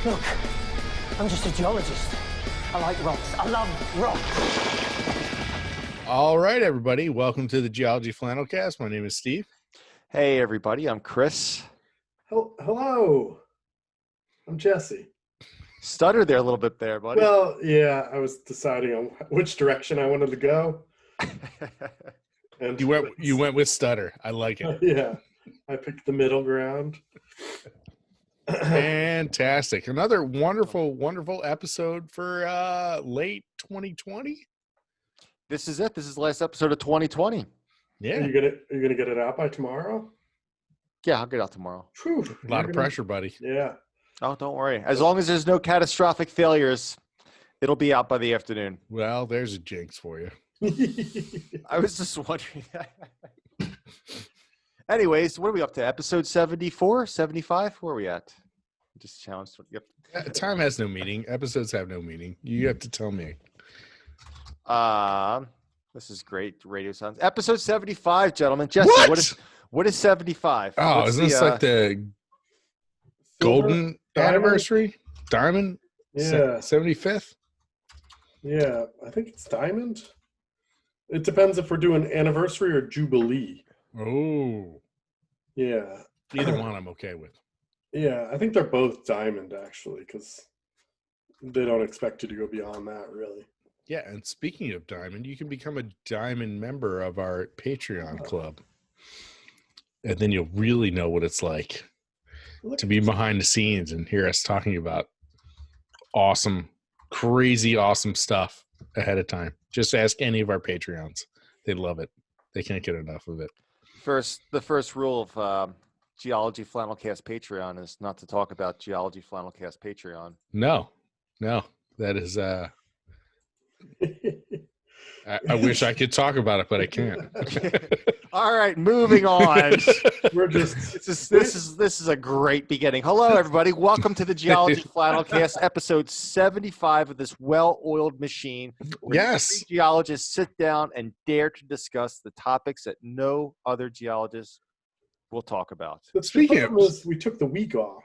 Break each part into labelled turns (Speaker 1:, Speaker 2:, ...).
Speaker 1: Look, I'm just a geologist. I like rocks. I love rocks.
Speaker 2: All right, everybody. Welcome to the Geology Flannelcast. My name is Steve.
Speaker 3: Hey, everybody. I'm Chris.
Speaker 4: Hello. I'm Jesse.
Speaker 3: Stuttered there a little bit there, buddy.
Speaker 4: Well, yeah, I was deciding on which direction I wanted to go. And
Speaker 2: You went with stutter. I like it.
Speaker 4: Yeah, I picked the middle ground.
Speaker 2: Fantastic. Another wonderful episode for late 2020.
Speaker 3: This is it. This is the last episode of 2020.
Speaker 2: Yeah.
Speaker 4: Are you gonna get it out by tomorrow?
Speaker 3: Yeah, I'll get out tomorrow.
Speaker 4: Whew,
Speaker 2: A lot of pressure, buddy.
Speaker 4: Yeah.
Speaker 3: Oh, don't worry. As long as there's no catastrophic failures, it'll be out by the afternoon.
Speaker 2: Well, there's a jinx for you.
Speaker 3: I was just wondering. Anyways, what are we up to? Episode 74, 75? Where are we at? Just challenged. Yep.
Speaker 2: Time has no meaning. Episodes have no meaning. You have to tell me.
Speaker 3: This is great radio sounds. Episode 75, gentlemen. Jesse, what is 75?
Speaker 2: Oh,
Speaker 3: What's
Speaker 2: isn't this like the golden anniversary? Diamond?
Speaker 4: Yeah.
Speaker 2: 75th?
Speaker 4: Yeah, I think it's diamond. It depends if we're doing anniversary or jubilee.
Speaker 2: Oh.
Speaker 4: Yeah.
Speaker 2: Either one I'm okay with.
Speaker 4: Yeah, I think they're both diamond, actually, because they don't expect you to go beyond that, really.
Speaker 2: Yeah, and speaking of diamond, you can become a diamond member of our Patreon club. And then you'll really know what it's like to be behind the scenes and hear us talking about awesome, crazy awesome stuff ahead of time. Just ask any of our Patreons. They love it. They can't get enough of it.
Speaker 3: The first rule of Geology Flannelcast Patreon is not to talk about Geology Flannelcast Patreon.
Speaker 2: No, that is I wish I could talk about it, but I can't.
Speaker 3: All right, moving on.
Speaker 4: We're just
Speaker 3: This is a great beginning. Hello, everybody. Welcome to the Geology Flannelcast, episode 75 of this well-oiled machine. Where
Speaker 2: Yes.
Speaker 3: three geologists sit down and dare to discuss the topics that no other geologist will talk about.
Speaker 2: Speaking of-
Speaker 4: we took the week off,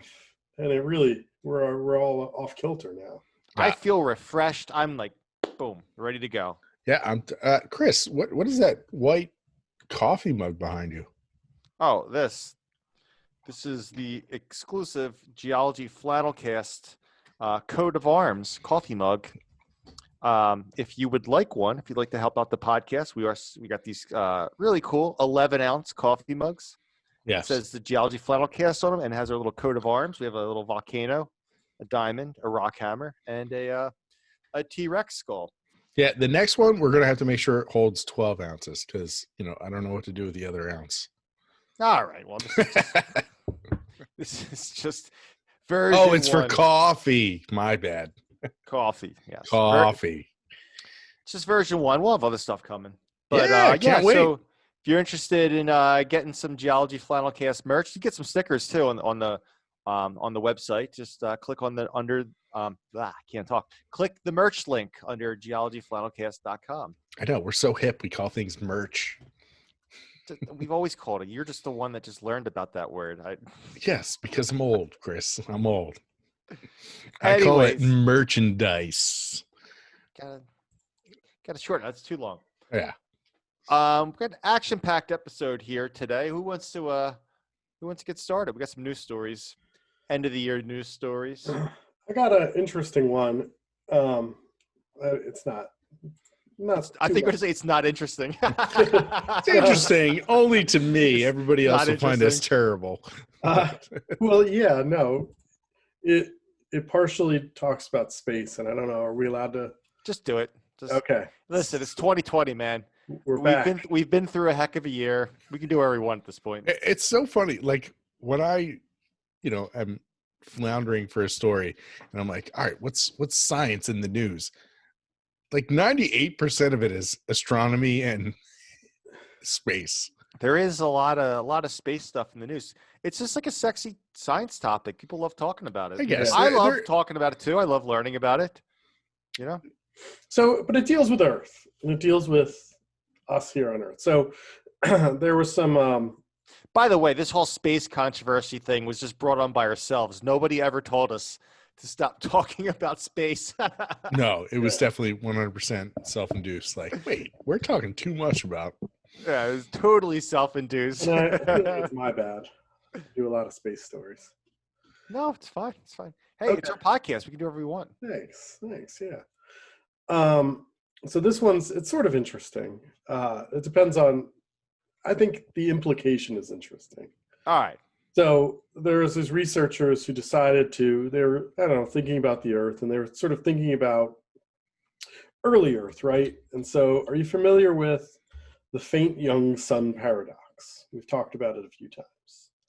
Speaker 4: and it really we're all off kilter now.
Speaker 3: I feel refreshed. I'm like, boom, ready to go.
Speaker 2: Yeah, I'm Chris, what is that white coffee mug behind you?
Speaker 3: Oh, this is the exclusive Geology Flannelcast coat of arms coffee mug. If you would like one, if you'd like to help out the podcast, we got these really cool 11-ounce coffee mugs.
Speaker 2: Yes.
Speaker 3: It says the Geology Flannelcast on them and has our little coat of arms. We have a little volcano, a diamond, a rock hammer, and a T-Rex skull.
Speaker 2: Yeah, the next one we're gonna have to make sure it holds 12 ounces because I don't know what to do with the other ounce.
Speaker 3: All right. Well, this is just version
Speaker 2: Oh, it's
Speaker 3: one.
Speaker 2: for coffee. My bad.
Speaker 3: Coffee. Yes.
Speaker 2: Coffee.
Speaker 3: It's just version one. We'll have other stuff coming. But
Speaker 2: Yeah, can't wait.
Speaker 3: So if you're interested in getting some Geology Flannelcast merch, you get some stickers too on the website. Just click on the click the merch link under geologyflannelcast.com.
Speaker 2: I know, we're so hip we call things merch.
Speaker 3: We've always called it. You're just the one that just learned about that word.
Speaker 2: Yes, because I'm old, Chris. I'm old. I call it
Speaker 3: Anyways.
Speaker 2: merchandise.
Speaker 3: Gotta shorten. That's too long.
Speaker 2: Yeah.
Speaker 3: We've got an action-packed episode here today. Who wants to get started? We got some news stories. End of the year news stories.
Speaker 4: I got an interesting one. It's not.
Speaker 3: I think we're going to say it's not interesting.
Speaker 2: It's interesting only to me. Everybody else
Speaker 3: Not
Speaker 2: will find this
Speaker 3: interesting.
Speaker 2: terrible.
Speaker 4: Well, yeah, no. It partially talks about space, and I don't know. Are we allowed to?
Speaker 3: Just do it.
Speaker 4: Okay,
Speaker 3: Listen, it's 2020, man.
Speaker 4: we're back.
Speaker 3: We've been through a heck of a year. We can do whatever we want at this point.
Speaker 2: It's so funny. Like when I, am floundering for a story and I'm like, all right, what's science in the news? Like 98% of it is astronomy and space.
Speaker 3: There is a lot of space stuff in the news. It's just like a sexy science topic. People love talking about it.
Speaker 2: I guess.
Speaker 3: I love
Speaker 2: They're-
Speaker 3: talking about it too. I love learning about it.
Speaker 4: So, but it deals with Earth, and it deals with us here on Earth. So, there was some.
Speaker 3: By the way, this whole space controversy thing was just brought on by ourselves. Nobody ever told us to stop talking about space.
Speaker 2: No, it was definitely 100% self-induced. Like, wait, we're talking too much about.
Speaker 3: Yeah, it was totally self-induced.
Speaker 4: And I feel like it's my bad. I do a lot of space stories.
Speaker 3: No, it's fine. It's fine. Hey,
Speaker 4: Okay.
Speaker 3: it's our podcast. We can do whatever we want.
Speaker 4: Thanks, yeah. So this it's sort of interesting. It depends on, I think the implication is interesting.
Speaker 3: All right.
Speaker 4: So there's these researchers who decided they were, I don't know, thinking about the Earth, and they were sort of thinking about early Earth, right? And so are you familiar with the faint young sun paradox? We've talked about it a few times.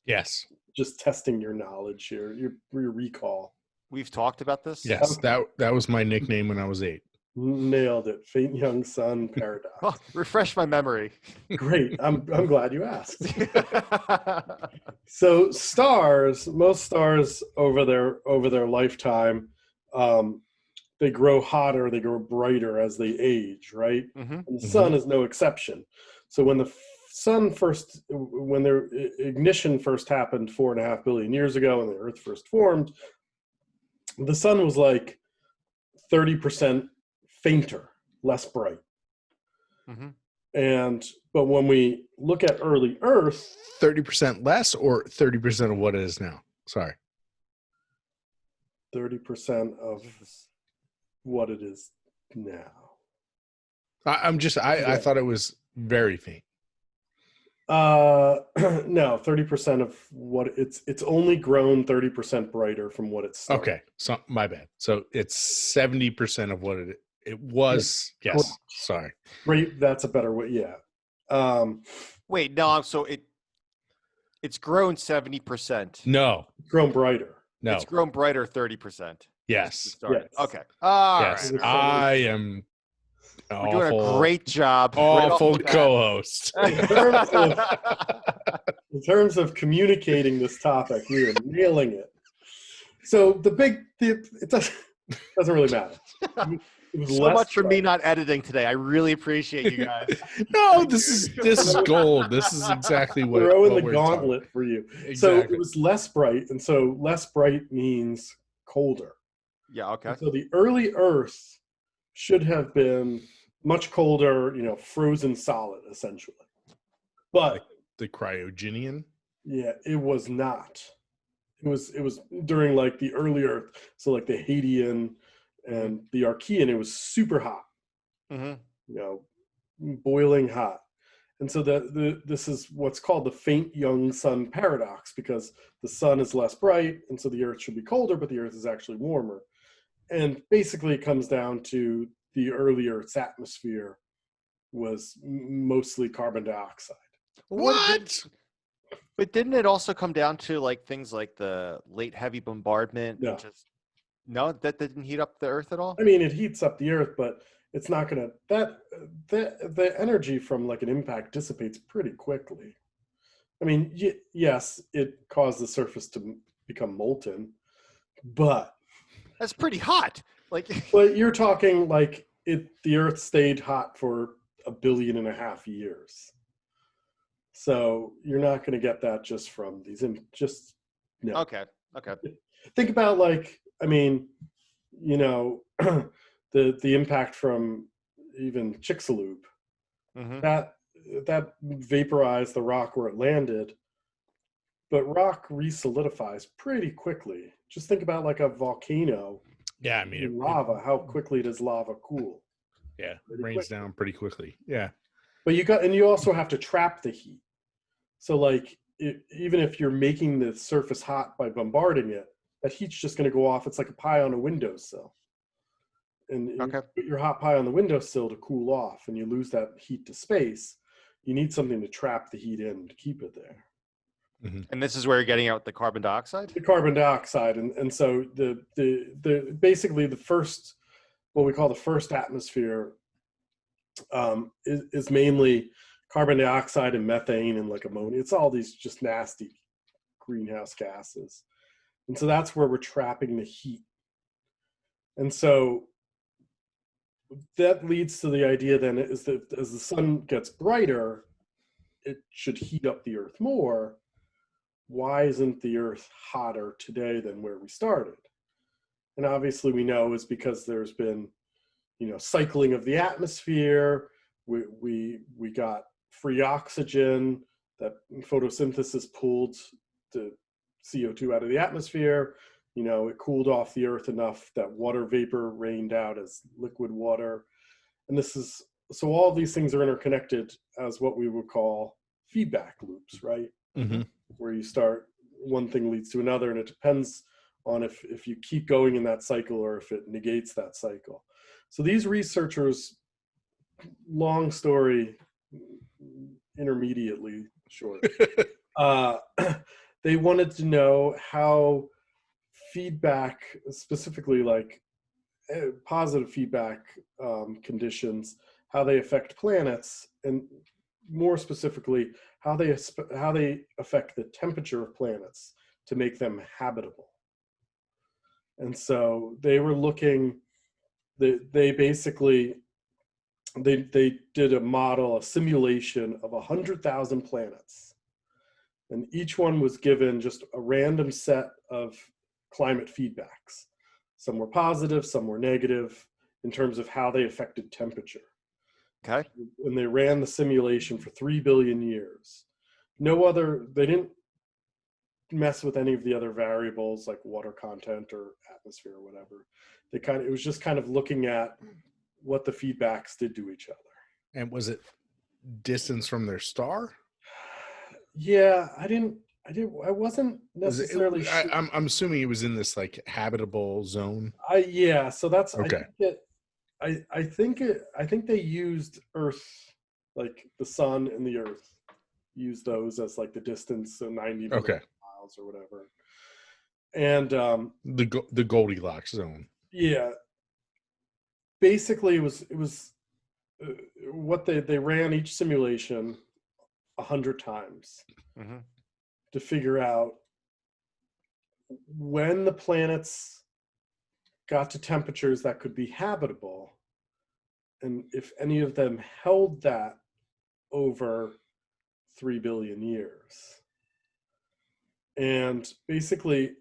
Speaker 2: Yes.
Speaker 4: Just testing your knowledge here, your recall.
Speaker 3: We've talked about this.
Speaker 2: Yes. That was my nickname when I was 8.
Speaker 4: Nailed it. Faint young sun paradox.
Speaker 3: Oh, refresh my memory.
Speaker 4: Great. I'm glad you asked. So most stars over their lifetime, they grow hotter, they grow brighter as they age, right?
Speaker 3: Mm-hmm.
Speaker 4: And the sun is no exception. So when the when their ignition first happened 4.5 billion years ago, and the Earth first formed, the sun was like 30% fainter, less bright.
Speaker 3: Mm-hmm.
Speaker 4: But when we look at early Earth,
Speaker 2: 30% less or 30% of what it is now? Sorry.
Speaker 4: 30% of what it is now.
Speaker 2: I thought it was very faint.
Speaker 4: No, 30% of what it's only grown 30% brighter from what it's started.
Speaker 2: Okay, so my bad. So it's 70% of what it was. Yes,
Speaker 4: Correct.
Speaker 2: sorry.
Speaker 4: Great, that's a better way. Yeah.
Speaker 3: Wait, no. So it's grown 70%.
Speaker 2: No,
Speaker 4: Grown brighter.
Speaker 2: no.
Speaker 3: It's grown brighter 30%.
Speaker 2: Yes,
Speaker 4: Yes.
Speaker 3: Okay. All
Speaker 2: yes.
Speaker 3: right.
Speaker 2: I am.
Speaker 3: We're doing a great job.
Speaker 2: Awful co-host.
Speaker 4: In terms of communicating this topic, we are nailing it. So it doesn't really matter. It was
Speaker 3: So
Speaker 4: less
Speaker 3: much for me
Speaker 4: bright.
Speaker 3: not editing today. I really appreciate you guys.
Speaker 2: No, this is gold. This is exactly what
Speaker 4: Throwing
Speaker 2: what
Speaker 4: the
Speaker 2: we're
Speaker 4: gauntlet
Speaker 2: talking.
Speaker 4: for you.
Speaker 2: Exactly.
Speaker 4: So it was less bright, and so less bright means colder.
Speaker 3: Yeah. Okay.
Speaker 4: And so the early Earth should have been much colder, frozen solid, essentially. But
Speaker 2: the cryogenian.
Speaker 4: yeah, it was not. It was during like the early Earth, so like the Hadean and the Archean. It was super hot,
Speaker 3: Mm-hmm.
Speaker 4: boiling hot. And so this is what's called the faint young sun paradox, because the sun is less bright, and so the Earth should be colder, but the Earth is actually warmer. And basically, it comes down to the early Earth's atmosphere was mostly carbon dioxide.
Speaker 2: What?
Speaker 3: But didn't it also come down to like things like the late heavy bombardment?
Speaker 4: No.
Speaker 3: No, that didn't heat up the Earth at all.
Speaker 4: I mean, it heats up the Earth, but it's not going to the energy from like an impact dissipates pretty quickly. I mean, yes, it caused the surface to become molten, but
Speaker 3: That's pretty hot.
Speaker 4: but you're talking like the Earth stayed hot for 1.5 billion years. So you're not going to get that just from these no.
Speaker 3: Okay.
Speaker 4: Think about the impact from even Chicxulub.
Speaker 3: Mm-hmm.
Speaker 4: That vaporized the rock where it landed, but rock resolidifies pretty quickly. Just think about like a volcano.
Speaker 2: Yeah, I mean
Speaker 4: Lava. How quickly does lava cool?
Speaker 2: Yeah, it rains down pretty quickly. Yeah,
Speaker 4: but you also have to trap the heat. So like even if you're making the surface hot by bombarding it, that heat's just going to go off. It's like a pie on a windowsill. And you put your hot pie on the windowsill to cool off, and you lose that heat to space. You need something to trap the heat in to keep it there.
Speaker 2: Mm-hmm.
Speaker 3: And this is where you're getting out the carbon dioxide?
Speaker 4: The carbon dioxide. And so basically the first, what we call the first atmosphere, is mainly carbon dioxide and methane and like ammonia. It's all these just nasty greenhouse gases. And so that's where we're trapping the heat. And so that leads to the idea then is that as the sun gets brighter, it should heat up the Earth more. Why isn't the Earth hotter today than where we started? And obviously we know is because there's been, cycling of the atmosphere. We got free oxygen, that photosynthesis pulled the CO2 out of the atmosphere. It cooled off the earth enough that water vapor rained out as liquid water. And so all these things are interconnected as what we would call feedback loops, right?
Speaker 2: Mm-hmm.
Speaker 4: Where you start, one thing leads to another, and it depends on if you keep going in that cycle or if it negates that cycle. So these researchers, long story, intermediately short, they wanted to know how feedback, specifically like positive feedback conditions, how they affect planets, and more specifically, how they affect the temperature of planets to make them habitable. And so they were looking, they basically, they did a model, a simulation of 100,000 planets. And each one was given just a random set of climate feedbacks. Some were positive, some were negative in terms of how they affected temperature.
Speaker 3: Okay.
Speaker 4: And they ran the simulation for 3 billion years. They didn't mess with any of the other variables like water content or atmosphere or whatever. It was just kind of looking at what the feedbacks did to each other.
Speaker 2: And was it distance from their star?
Speaker 4: Yeah, I wasn't necessarily sure.
Speaker 2: I'm assuming it was in this like habitable zone.
Speaker 4: So that's
Speaker 2: okay.
Speaker 4: I think they used Earth, like the sun and the Earth, used those as like the distance, so 90 miles or whatever. And
Speaker 2: the Goldilocks zone.
Speaker 4: Yeah. Basically, it was what they ran each simulation 100 times to figure out when the planets got to temperatures that could be habitable, and if any of them held that over 3 billion years. And basically,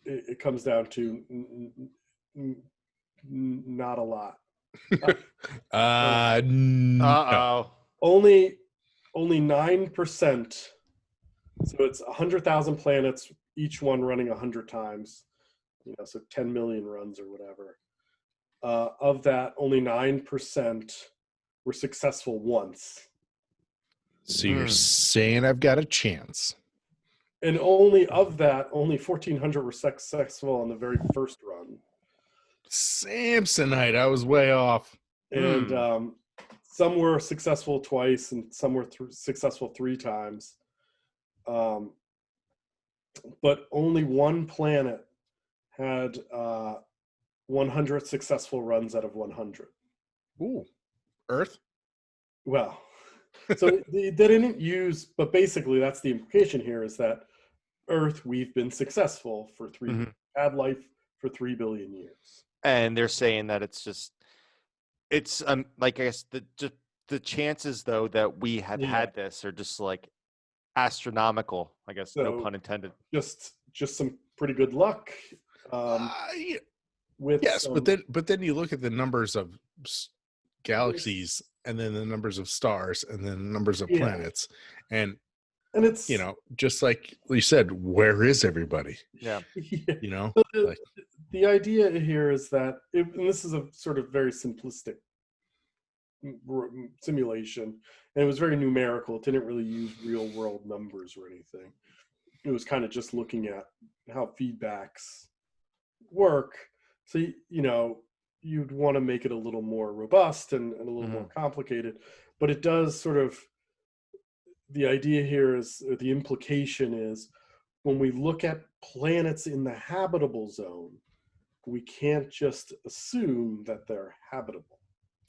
Speaker 4: it comes down to not a lot.
Speaker 3: Uh-oh.
Speaker 4: Only 9%. So it's 100,000 planets, each one running 100 times. So 10 million runs or whatever. Of that, only 9% were successful once.
Speaker 2: So you're saying I've got a chance.
Speaker 4: And only 1,400 were successful on the very first run.
Speaker 2: Samsonite, I was way off.
Speaker 4: And some were successful twice, and some were successful 3 times. But only one planet had 100 successful runs out of 100.
Speaker 2: Ooh, Earth?
Speaker 4: Well, so they didn't use, but basically that's the implication here, is that Earth, we've been successful for had life for 3 billion years.
Speaker 3: And they're saying that it's like, I guess the chances though that we have had this are just like astronomical, I guess, so, no pun intended.
Speaker 4: Just some pretty good luck.
Speaker 2: But then you look at the numbers of galaxies, and then the numbers of stars, and then the numbers of planets, and it's just like you said, where is everybody?
Speaker 3: Yeah.
Speaker 4: The idea here is that, and this is a sort of very simplistic simulation, and it was very numerical. It didn't really use real world numbers or anything. It was kind of just looking at how feedbacks work. So you'd want to make it a little more robust and a little more complicated, but it does sort of, the idea here is, or the implication is, when we look at planets in the habitable zone, we can't just assume that they're habitable.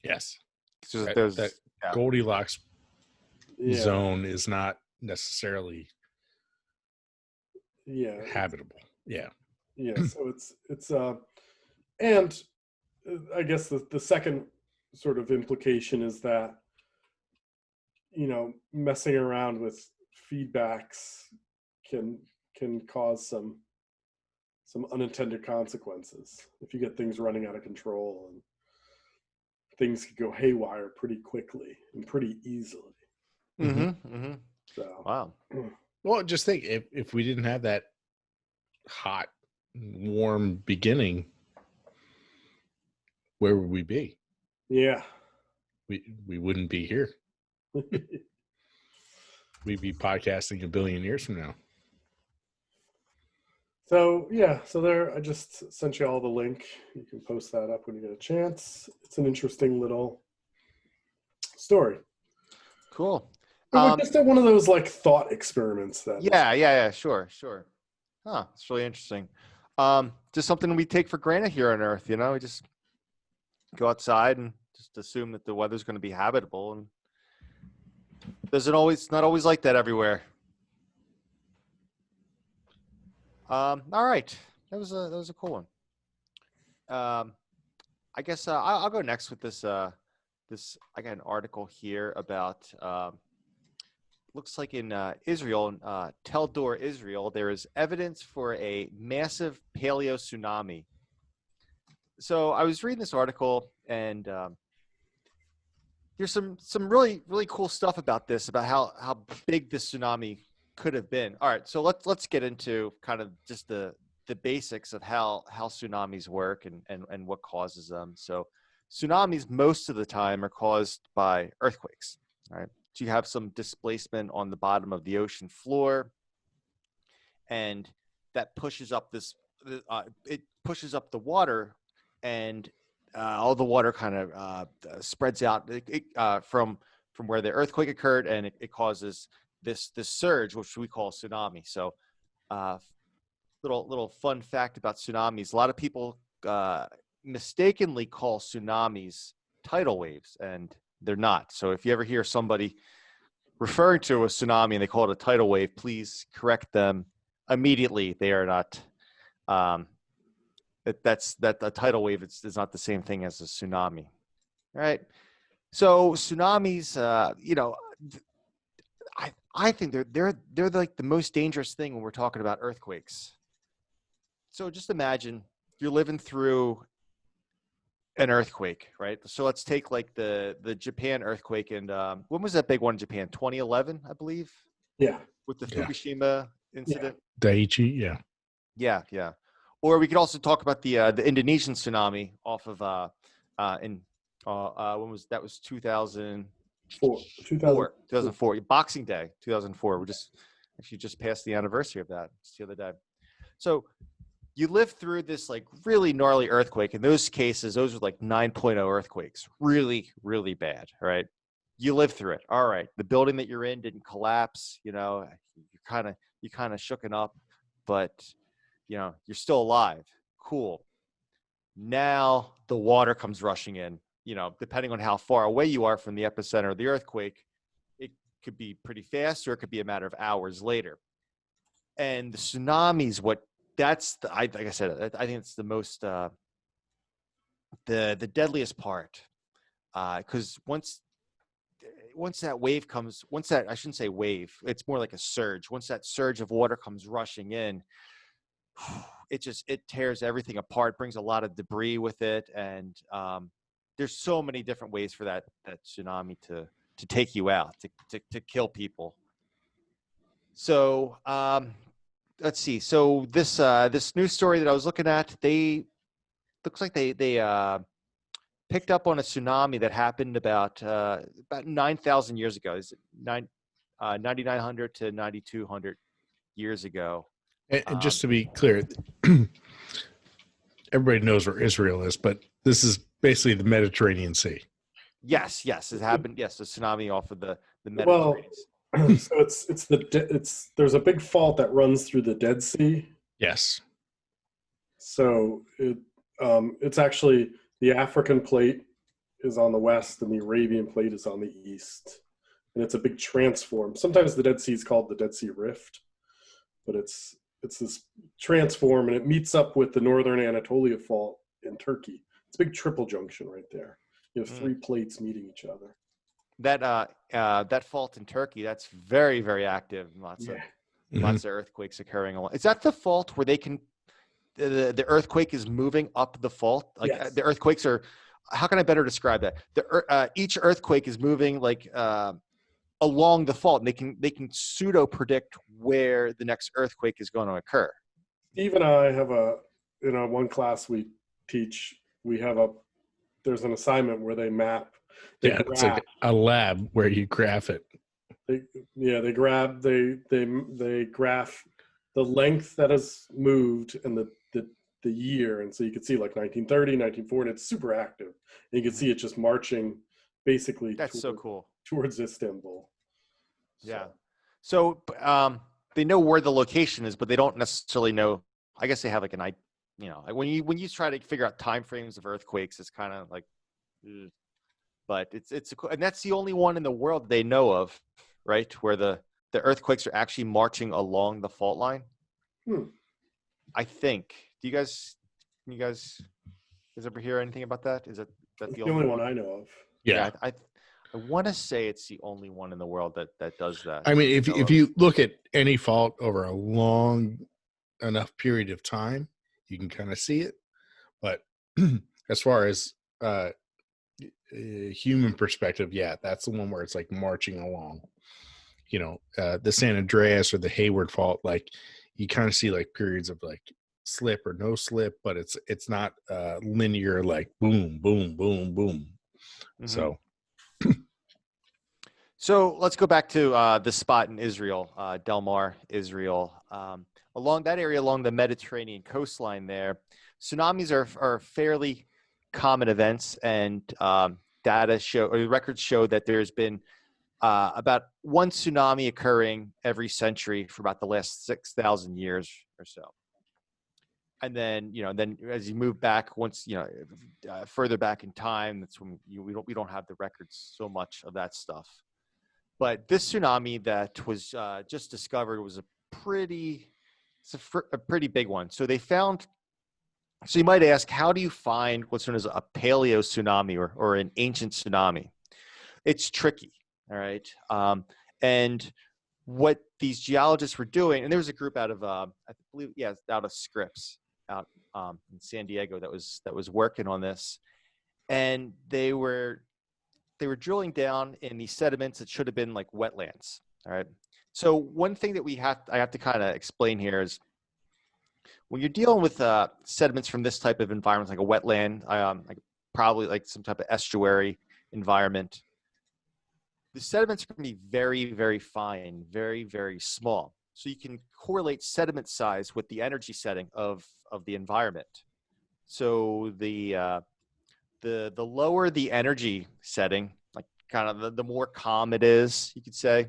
Speaker 2: Yes.
Speaker 3: So
Speaker 2: that Goldilocks zone is not necessarily habitable. Yeah.
Speaker 4: Yeah. So it's and I guess the second sort of implication is that, messing around with feedbacks can cause some unintended consequences if you get things running out of control, and things could go haywire pretty quickly and pretty easily. So,
Speaker 3: Wow.
Speaker 2: Well, just think if we didn't have that hot, warm beginning, where would we be?
Speaker 4: yeah.
Speaker 2: We wouldn't be here. We'd be podcasting a billion years from now.
Speaker 4: So yeah, so there, I just sent you all the link. You can post that up when you get a chance. It's an interesting little story.
Speaker 3: Cool.
Speaker 4: Just one of those like thought experiments that.
Speaker 3: Yeah. Sure. Huh. It's really interesting. Just something we take for granted here on Earth. You know, we just go outside and just assume that the weather's going to be habitable, and it's not always like that everywhere. All right, that was a cool one. I guess I'll go next with this. I got an article here about. Looks like in Israel, Tel Dor, Israel, there is evidence for a massive paleo tsunami. So I was reading this article, and there's some really cool stuff about this, about how big this tsunami could have been. All right, so let's get into kind of just the basics of how tsunamis work and what causes them. So tsunamis most of the time are caused by earthquakes. All right, so you have some displacement on the bottom of the ocean floor, and that pushes up it pushes up the water, and all the water kind of spreads out from where the earthquake occurred, and it causes this surge, which we call tsunami. So little fun fact about tsunamis: a lot of people mistakenly call tsunamis tidal waves, and they're not. So if you ever hear somebody referring to a tsunami and they call it a tidal wave, please correct them immediately. They are not. That a tidal wave is not the same thing as a tsunami. All right. So tsunamis, I think they're like the most dangerous thing when we're talking about earthquakes. So just imagine you're living through an earthquake, right? So let's take like the Japan earthquake, and when was that big one in Japan? 2011, I believe.
Speaker 4: Yeah.
Speaker 3: With the Fukushima incident.
Speaker 2: Daiichi, yeah.
Speaker 3: Yeah. Or we could also talk about the Indonesian tsunami off of when was that? Was 2004, Boxing Day, 2004. We just passed the anniversary of that just the other day. So you live through this like really gnarly earthquake. In those cases, those were like 9.0 earthquakes, really, really bad. Right? You live through it. All right. The building that you're in didn't collapse. You know, you kind of shooken up, but you know, you're still alive. Cool. Now the water comes rushing in. You know, depending on how far away you are from the epicenter of the earthquake, it could be pretty fast, or it could be a matter of hours later. And the tsunamis, like I said, I think it's the most, the deadliest part, because once that wave comes, I shouldn't say wave, it's more like a surge. Once that surge of water comes rushing in, it tears everything apart, brings a lot of debris with it, and there's so many different ways for that tsunami to take you out, to kill people. So let's see. So this news story that I was looking at, looks like they picked up on a tsunami that happened about 9,000 years ago. Is it 9,900 to 9,200 years ago?
Speaker 2: And just to be clear, everybody knows where Israel is, but this is basically the Mediterranean Sea.
Speaker 3: Yes, it happened. Yes, a tsunami off of the Mediterranean.
Speaker 4: Well, so there's a big fault that runs through the Dead Sea.
Speaker 2: Yes.
Speaker 4: So it's actually the African plate is on the west and the Arabian plate is on the east, and it's a big transform. Sometimes the Dead Sea is called the Dead Sea Rift, but it's this transform, and it meets up with the Northern Anatolia Fault in Turkey. It's a big triple junction right there. You have three plates meeting each other.
Speaker 3: That fault in Turkey, that's very, very active. Lots of earthquakes occurring along. Is that the fault where the earthquake is moving up the fault. Like
Speaker 4: Yes.
Speaker 3: the earthquakes are. How can I better describe that? Each earthquake is moving like along the fault, and they can pseudo predict where the next earthquake is going to occur.
Speaker 4: Steve and I have one class we teach. There's an assignment where they map.
Speaker 2: It's like a lab where you graph it.
Speaker 4: They graph the length that has moved and the year, and so you can see like 1930, 1940, and it's super active. And you can see it just marching basically.
Speaker 3: That's so cool.
Speaker 4: Towards Istanbul.
Speaker 3: Yeah. So they know where the location is, but they don't necessarily know. I guess they have like when you try to figure out time frames of earthquakes, it's kind of like, but it's and that's the only one in the world they know of, right? Where the earthquakes are actually marching along the fault line. I think. You guys ever hear anything about that? Is that the
Speaker 4: only one I know of?
Speaker 2: Yeah.
Speaker 3: I want to say it's the only one in the world that does that.
Speaker 2: I mean, if you look at any fault over a long enough period of time, you can kind of see it. But as far as human perspective, yeah, that's the one where it's like marching along. The San Andreas or the Hayward fault, like you kind of see like periods of like slip or no slip, but it's not linear, like boom, boom, boom, boom.
Speaker 3: Mm-hmm. So let's go back to the spot in Israel, Del Mar, Israel. Along that area, along the Mediterranean coastline there, tsunamis are fairly common events, and records show that there's been about one tsunami occurring every century for about the last 6,000 years or so. And then, then as you move back, further back in time, that's when we don't have the records so much of that stuff. But this tsunami that was just discovered was a pretty big one. So you might ask, how do you find what's known as a paleo tsunami or an ancient tsunami? It's tricky, all right? And what these geologists were doing, and there was a group out of, out of Scripps out in San Diego that was working on this, and they were drilling down in these sediments that should have been like wetlands. All right. So one thing that I have to kind of explain here is when you're dealing with sediments from this type of environment, like a wetland, like probably like some type of estuary environment, the sediments are going to be very, very fine, very, very small. So you can correlate sediment size with the energy setting of the environment. So the lower the energy setting, like kind of the more calm it is, you could say,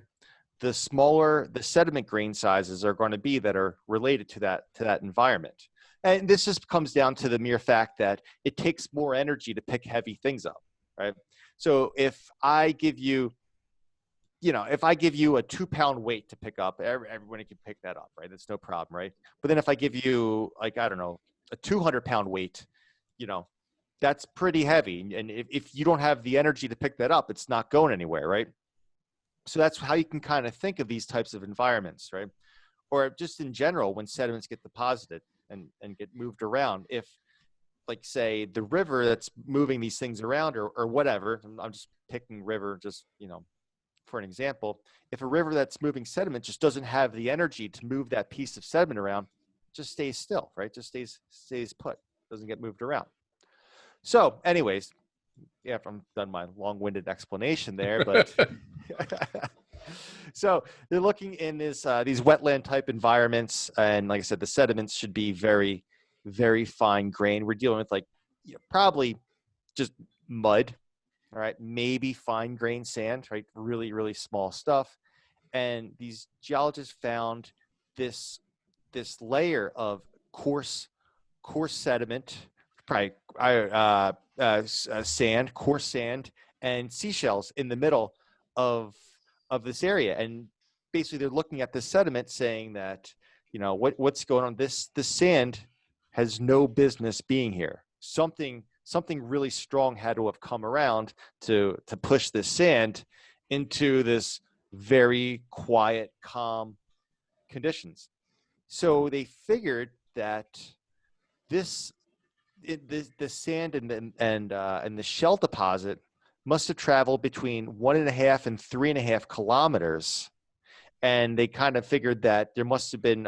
Speaker 3: the smaller the sediment grain sizes are going to be that are related to that environment. And this just comes down to the mere fact that it takes more energy to pick heavy things up, right? So if I give you a 2-pound weight to pick up, everybody can pick that up, right? That's no problem, right? But then if I give you, like, I don't know, a 200-pound weight, that's pretty heavy. And if you don't have the energy to pick that up, it's not going anywhere, right? So that's how you can kind of think of these types of environments, right? Or just in general, when sediments get deposited and get moved around, if, like, say, the river that's moving these things around or whatever, I'm just picking river just, for an example, if a river that's moving sediment just doesn't have the energy to move that piece of sediment around, just stays still, right? Just stays put, doesn't get moved around. So anyways, I'm done my long-winded explanation there, but so they're looking in these wetland type environments. And like I said, the sediments should be very, very fine grained. We're dealing with probably just mud. All right, maybe fine grained sand, right? Really, really small stuff. And these geologists found this layer of coarse sediment, probably sand, coarse sand, and seashells in the middle of this area. And basically, they're looking at the sediment, saying that what's going on. This sand has no business being here. Something really strong had to have come around to push this sand into this very quiet, calm conditions. So they figured that the sand and the shell deposit must have traveled between 1.5 and 3.5 kilometers, and they kind of figured that there must have been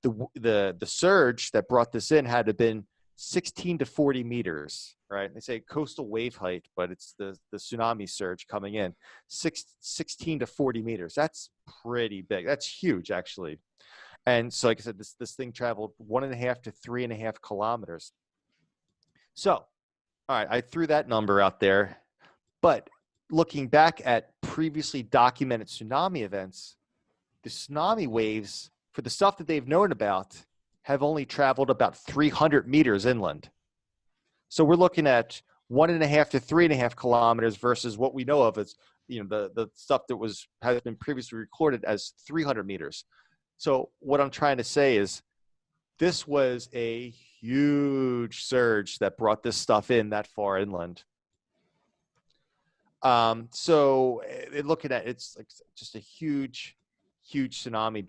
Speaker 3: the surge that brought this in had to have been 16 to 40 meters, right? They say coastal wave height, but it's the tsunami surge coming in 16 to 40 meters. That's pretty big. That's huge, actually. And so, like I said, this thing traveled 1.5 to 3.5 kilometers. So, all right, I threw that number out there. But looking back at previously documented tsunami events, the tsunami waves, for the stuff that they've known about, have only traveled about 300 meters inland. So we're looking at 1.5 to 3.5 kilometers versus what we know of as, the stuff that has been previously recorded as 300 meters. So what I'm trying to say is this was a huge surge that brought this stuff in that far inland. So looking at it's like just a huge tsunami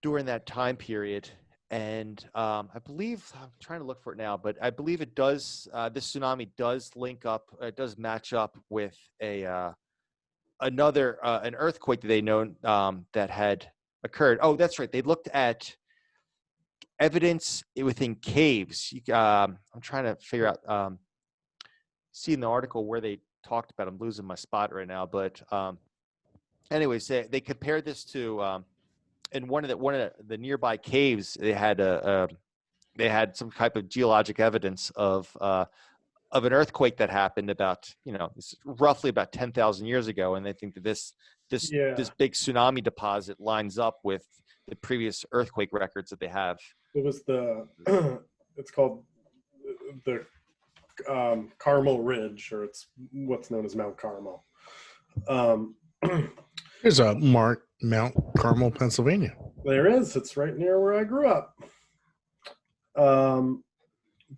Speaker 3: during that time period. And I believe, I'm trying to look for it now, but I believe it does, this tsunami does link up, it does match up with an earthquake that they know that had occurred. Oh, that's right. They looked at evidence within caves. I'm trying to figure out, see in the article where they talked about, I'm losing my spot right now, but anyways, they compared this to, in one of the nearby caves, they had some type of geologic evidence of an earthquake that happened about, it's roughly about 10,000 years ago, and they think that this big tsunami deposit lines up with the previous earthquake records that they have.
Speaker 4: It was it's called the Carmel Ridge, or it's what's known as Mount Carmel.
Speaker 2: There's a Mount Carmel, Pennsylvania.
Speaker 4: There is. It's right near where I grew up.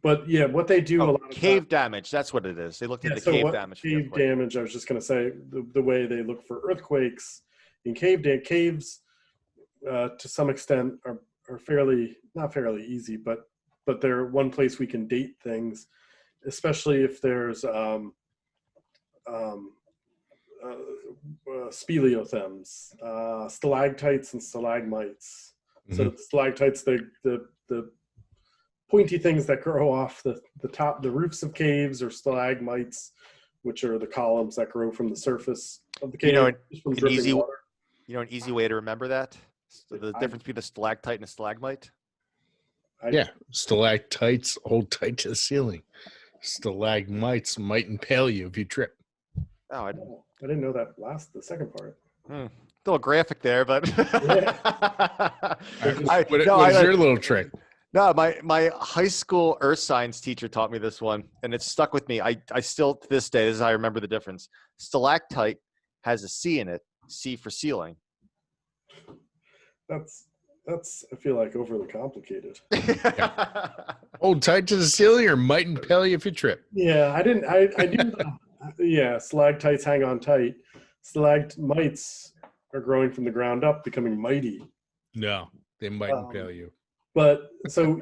Speaker 4: But yeah, what they do a lot of
Speaker 3: cave damage. That's what it is. They looked at the cave damage.
Speaker 4: Cave damage. I was just going to say the way they look for earthquakes in caves, to some extent, are not fairly easy, but they're one place we can date things, especially if there's speleothems, stalactites and stalagmites. Mm-hmm. So stalactites, the pointy things that grow off the top, the roofs of caves, or stalagmites, which are the columns that grow from the surface of the cave.
Speaker 3: An easy way to remember that? The difference between a stalactite and a stalagmite?
Speaker 2: Stalactites hold tight to the ceiling. Stalagmites might impale you if you trip.
Speaker 3: Oh, I
Speaker 4: didn't know that the second part.
Speaker 3: Little graphic there, but
Speaker 2: what is your little trick?
Speaker 3: No, my high school earth science teacher taught me this one, and it's stuck with me. I still, to this day, this is how I remember the difference. Stalactite has a C in it, C for ceiling.
Speaker 4: That's I feel like overly complicated.
Speaker 2: Hold tight to the ceiling or might impale you if you trip.
Speaker 4: Yeah, I do. Yeah, stalactites hang on tight. Stalagmites are growing from the ground up, becoming mighty.
Speaker 2: No, they might impale you.
Speaker 4: But so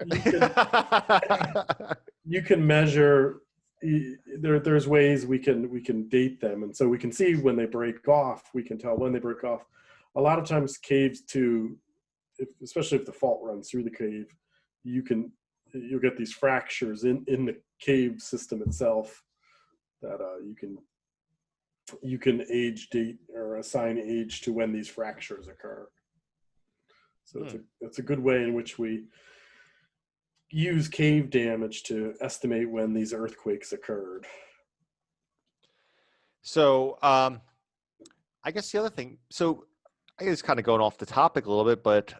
Speaker 4: you can measure. There's ways we can date them, and so we can see when they break off. We can tell when they break off. A lot of times, caves too, especially if the fault runs through the cave, you'll get these fractures in the cave system itself that you can age date or assign age to when these fractures occur. So it's a good way in which we use cave damage to estimate when these earthquakes occurred.
Speaker 3: So I guess the other thing, so I guess kind of going off the topic a little bit, but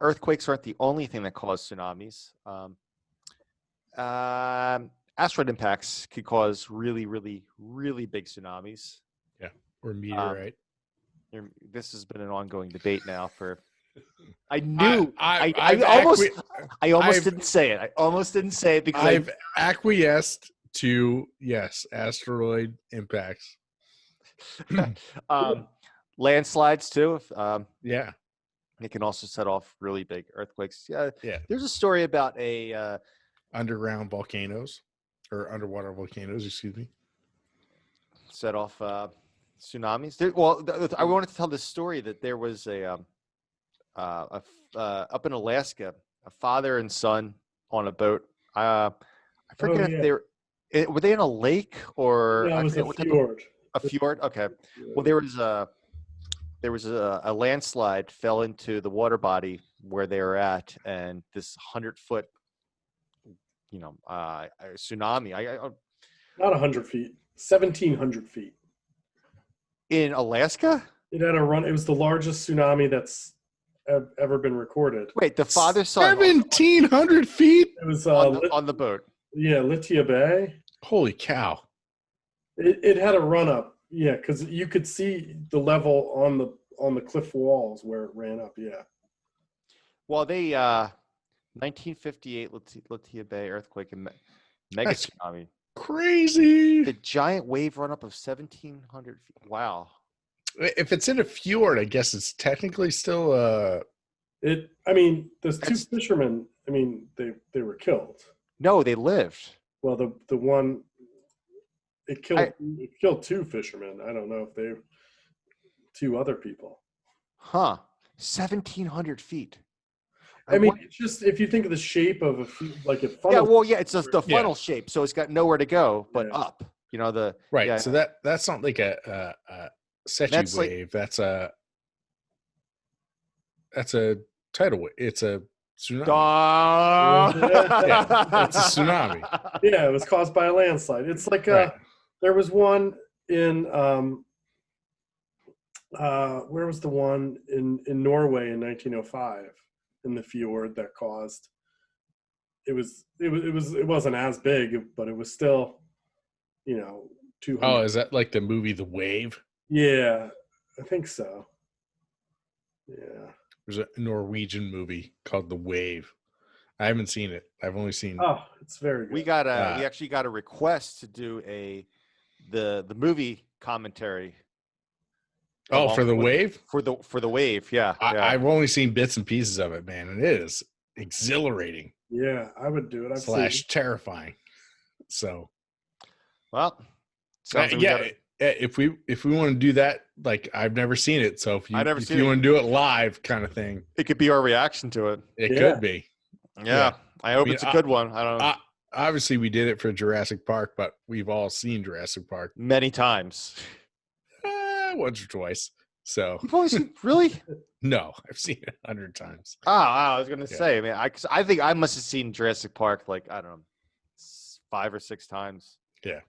Speaker 3: earthquakes aren't the only thing that cause tsunamis. Asteroid impacts could cause really, really, really big tsunamis.
Speaker 2: Yeah, or meteorite.
Speaker 3: This has been an ongoing debate now for. I almost didn't say it. I almost didn't say it because
Speaker 2: I've acquiesced to asteroid impacts.
Speaker 3: Landslides too.
Speaker 2: Yeah.
Speaker 3: It can also set off really big earthquakes. Yeah.
Speaker 2: Yeah.
Speaker 3: There's a story about a
Speaker 2: Underground volcanoes or underwater volcanoes, excuse me.
Speaker 3: set off tsunamis. I wanted to tell this story that there was up in Alaska, a father and son on a boat. I forget if were they in a lake or
Speaker 4: Yeah, it
Speaker 3: I
Speaker 4: was
Speaker 3: forget
Speaker 4: a
Speaker 3: what type
Speaker 4: fjord.
Speaker 3: a fjord. Okay. Well, there was a landslide fell into the water body where they were at, and this 100-foot, tsunami.
Speaker 4: Not 100 feet, 1,700 feet.
Speaker 3: In Alaska.
Speaker 4: It had a run. It was the largest tsunami that's ever been recorded.
Speaker 3: Wait, the father son
Speaker 2: 1,700 feet.
Speaker 4: It was
Speaker 3: on the boat.
Speaker 4: Yeah, Lithia Bay.
Speaker 2: Holy cow!
Speaker 4: It had a run up. Yeah, because you could see the level on the cliff walls where it ran up. Yeah.
Speaker 3: Well, they 1958 Lithia Bay earthquake and mega
Speaker 2: That's
Speaker 3: tsunami.
Speaker 2: Crazy.
Speaker 3: The giant wave run up of 1,700 feet. Wow.
Speaker 2: If it's in a fjord, I guess it's technically still
Speaker 4: Those two fishermen, they were killed.
Speaker 3: No, they lived.
Speaker 4: Well, the one it killed two fishermen. I don't know if they two other people.
Speaker 3: Huh. 1,700 feet.
Speaker 4: It's just if you think of the shape of a funnel.
Speaker 3: Yeah, well, yeah, it's just the funnel shape, so it's got nowhere to go but up.
Speaker 2: Right.
Speaker 3: Yeah.
Speaker 2: So that's not like a Sechi wave. That's a tidal wave. It's a tsunami. It's a tsunami.
Speaker 4: Yeah, it was caused by a landslide. It's like there was one in where was the one in Norway in 1905 in the fjord that caused it wasn't as big, but it was still 200.
Speaker 2: Oh, is that like the movie The Wave?
Speaker 4: Yeah, I think so. Yeah.
Speaker 2: There's a Norwegian movie called The Wave. I haven't seen it. I've only seen.
Speaker 4: Oh, it's very good.
Speaker 3: We actually got a request to do the movie commentary.
Speaker 2: Oh, for The Wave?
Speaker 3: For the Wave, yeah.
Speaker 2: I've only seen bits and pieces of it, man, and it is exhilarating.
Speaker 4: Yeah, I would do it.
Speaker 2: Slash terrifying. So,
Speaker 3: well,
Speaker 2: if we want to do that, like I've never seen it, so if you want to do it live, kind of thing,
Speaker 3: it could be our reaction to it.
Speaker 2: It could be.
Speaker 3: Yeah, I hope it's a good one. I don't know.
Speaker 2: Obviously, we did it for Jurassic Park, but we've all seen Jurassic Park
Speaker 3: many times.
Speaker 2: Once or twice. So
Speaker 3: you've always seen, really?
Speaker 2: No, I've seen it 100 times.
Speaker 3: Oh, I was gonna say, man, I think I must have seen Jurassic Park like I don't know, 5 or 6 times.
Speaker 2: Yeah.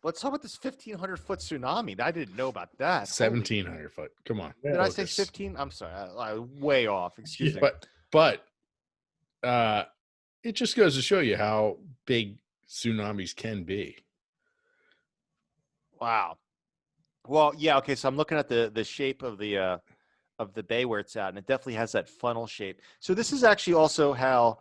Speaker 3: Let's talk about this 1,500-foot tsunami. I didn't know about that.
Speaker 2: 1,700 foot. Come on.
Speaker 3: Did I say 15? I'm sorry, I way off. Excuse me.
Speaker 2: But it just goes to show you how big tsunamis can be.
Speaker 3: Wow. Well, yeah. Okay, so I'm looking at the shape of the bay where it's at, and it definitely has that funnel shape. So this is actually also how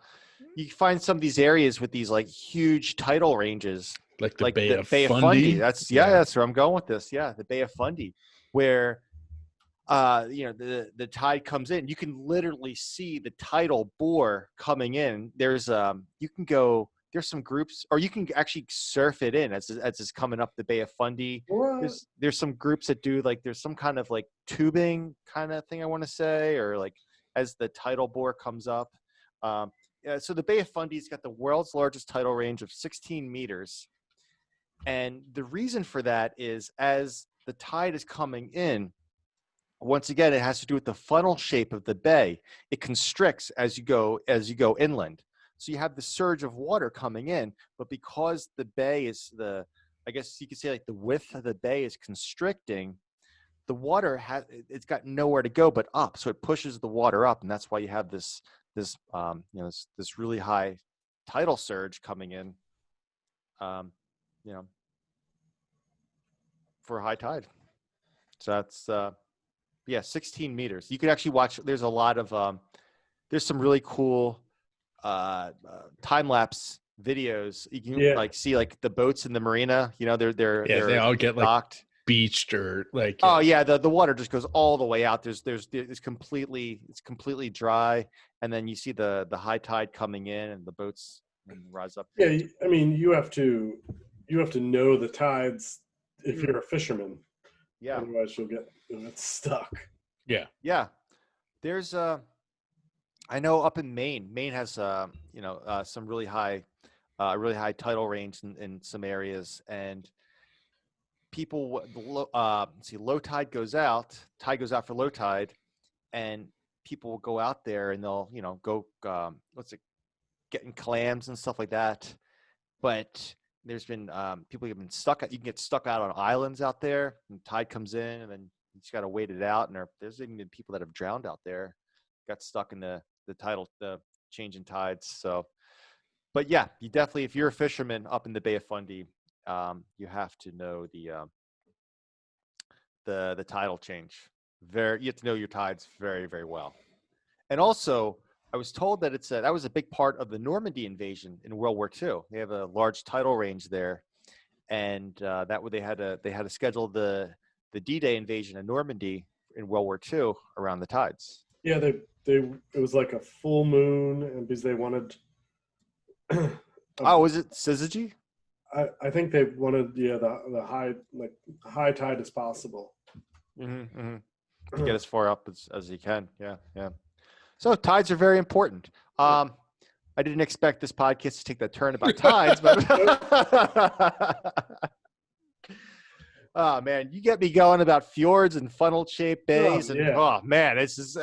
Speaker 3: you find some of these areas with these like huge tidal ranges,
Speaker 2: like the Bay of
Speaker 3: Fundy.
Speaker 2: Fundy.
Speaker 3: That's where I'm going with this. Yeah, the Bay of Fundy, where the tide comes in. You can literally see the tidal bore coming in. There's there's some groups, or you can actually surf it in as it's coming up the Bay of Fundy. There's some groups that do there's some kind of like tubing kind of thing, I want to say, or like as the tidal bore comes up. So the Bay of Fundy's got the world's largest tidal range of 16 meters. And the reason for that is as the tide is coming in, once again, it has to do with the funnel shape of the bay. It constricts as you go inland. So you have the surge of water coming in, but because the bay is I guess you could say like the width of the bay is constricting, the water it's got nowhere to go but up. So it pushes the water up, and that's why you have this really high tidal surge coming in, for high tide. So that's 16 meters. You could actually watch. There's a lot of there's some really cool time-lapse videos. You can see like the boats in the marina, they're
Speaker 2: they all get
Speaker 3: docked.
Speaker 2: beached or like.
Speaker 3: Oh yeah, the water just goes all the way out. It's completely dry, and then you see the high tide coming in, and the boats rise up.
Speaker 4: Yeah, I mean, you have to know the tides if you're a fisherman.
Speaker 3: Yeah,
Speaker 4: Otherwise, you'll get stuck.
Speaker 2: Yeah.
Speaker 3: There's I know up in Maine. Maine has some really high tidal range in some areas, and people low tide goes out. Tide goes out for low tide, and people will go out there and they'll go getting clams and stuff like that. But there's been people have been stuck. You can get stuck out on islands out there, and tide comes in, and then you just got to wait it out. And there's even been people that have drowned out there, got stuck in the change in tides. So, but yeah, you definitely, if you're a fisherman up in the Bay of Fundy, you have to know the tidal change. You have to know your tides very, very well. And also, I was told that that was a big part of the Normandy invasion in World War II. They have a large tidal range there, and they had to schedule the D-Day invasion in Normandy in World War II around the tides.
Speaker 4: Yeah, it was like a full moon, and because they wanted.
Speaker 3: Was it Syzygy?
Speaker 4: I think they wanted the high tide as possible.
Speaker 3: To get as far up as you can. Yeah. So tides are very important. I didn't expect this podcast to take that turn about tides, but oh man, you get me going about fjords and funnel-shaped bays, oh man, it's just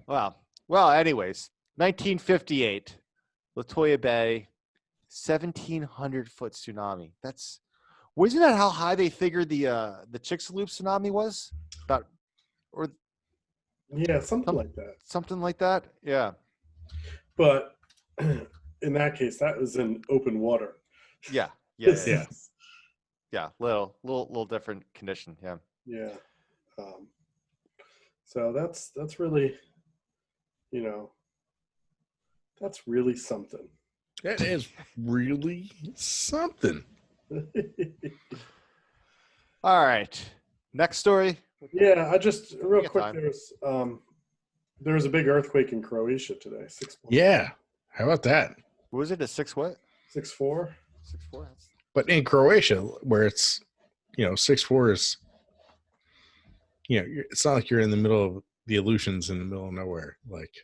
Speaker 3: wow. Well, anyways, 1958, Latoya Bay, 1,700-foot tsunami. Wasn't that how high they figured the Chicxulub tsunami was?
Speaker 4: Something like that.
Speaker 3: Something like that. Yeah.
Speaker 4: But in that case, that was in open water.
Speaker 3: Yeah. Little different condition. Yeah.
Speaker 4: Yeah. So that's really, that's really something.
Speaker 2: That is really something.
Speaker 3: All right. Next story.
Speaker 4: Yeah, I just real quick. There was a big earthquake in Croatia today. 6.
Speaker 2: Yeah. How about that?
Speaker 3: Was it a 6 what?
Speaker 4: 6.4.
Speaker 3: 6.4.
Speaker 2: But in Croatia, where it's 6.4 is, it's not like you're in the middle of the Aleutians in the middle of nowhere. Like,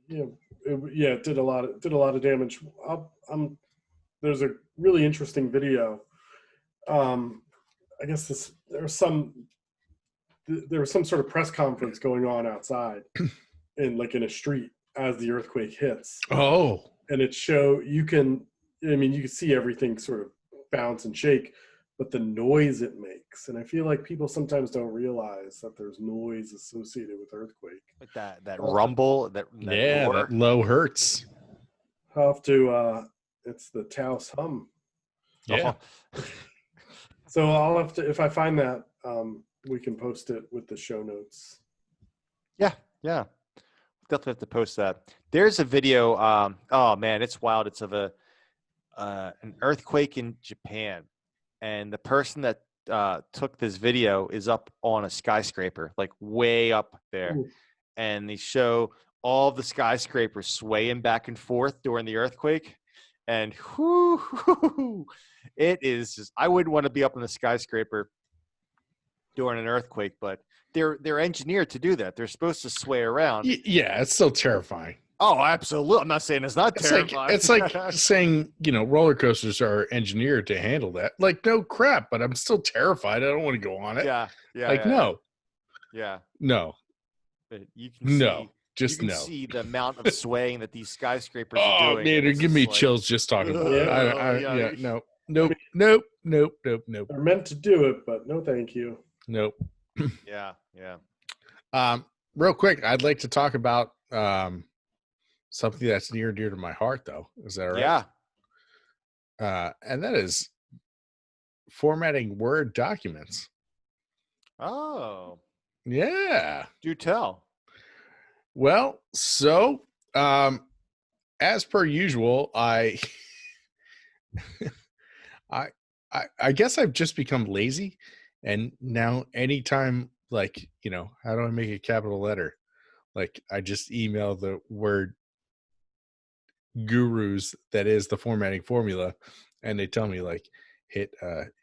Speaker 4: it did a lot of damage. There's a really interesting video. I guess there was some sort of press conference going on outside in a street as the earthquake hits.
Speaker 2: Oh. And
Speaker 4: you can see everything sort of bounce and shake, but the noise it makes. And I feel like people sometimes don't realize that there's noise associated with earthquake.
Speaker 3: Like that rumble, that
Speaker 2: low hertz.
Speaker 4: I'll have to, it's the Taos hum.
Speaker 2: Yeah.
Speaker 4: So I'll have to, if I find that, we can post it with the show notes.
Speaker 3: Yeah. Definitely have to post that. There's a video. Oh man, it's wild. It's of an earthquake in Japan, and the person that took this video is up on a skyscraper, like way up there. Ooh. And they show all the skyscrapers swaying back and forth during the earthquake. And it is just, I wouldn't want to be up on a skyscraper during an earthquake, but they're engineered to do that. They're supposed to sway around.
Speaker 2: Yeah, it's still terrifying.
Speaker 3: Oh, absolutely. I'm not saying it's not terrifying.
Speaker 2: It's like saying, roller coasters are engineered to handle that. Like, no crap, but I'm still terrified. I don't want to go on it.
Speaker 3: Yeah.
Speaker 2: No.
Speaker 3: Yeah.
Speaker 2: No.
Speaker 3: But you can see the amount of swaying that these skyscrapers are doing. Oh, man,
Speaker 2: it'll give me chills just talking about it. Nope.
Speaker 4: They're meant to do it, but no thank you.
Speaker 2: Nope.
Speaker 3: Yeah.
Speaker 2: Real quick, I'd like to talk about something that's near and dear to my heart, though. Is that right?
Speaker 3: Yeah.
Speaker 2: And that is formatting Word documents.
Speaker 3: Oh.
Speaker 2: Yeah.
Speaker 3: Do tell.
Speaker 2: Well, so as per usual, I I guess I've just become lazy, and now anytime, like, how do I make a capital letter? Like, I just email the word gurus that is the formatting formula, and they tell me, like, hit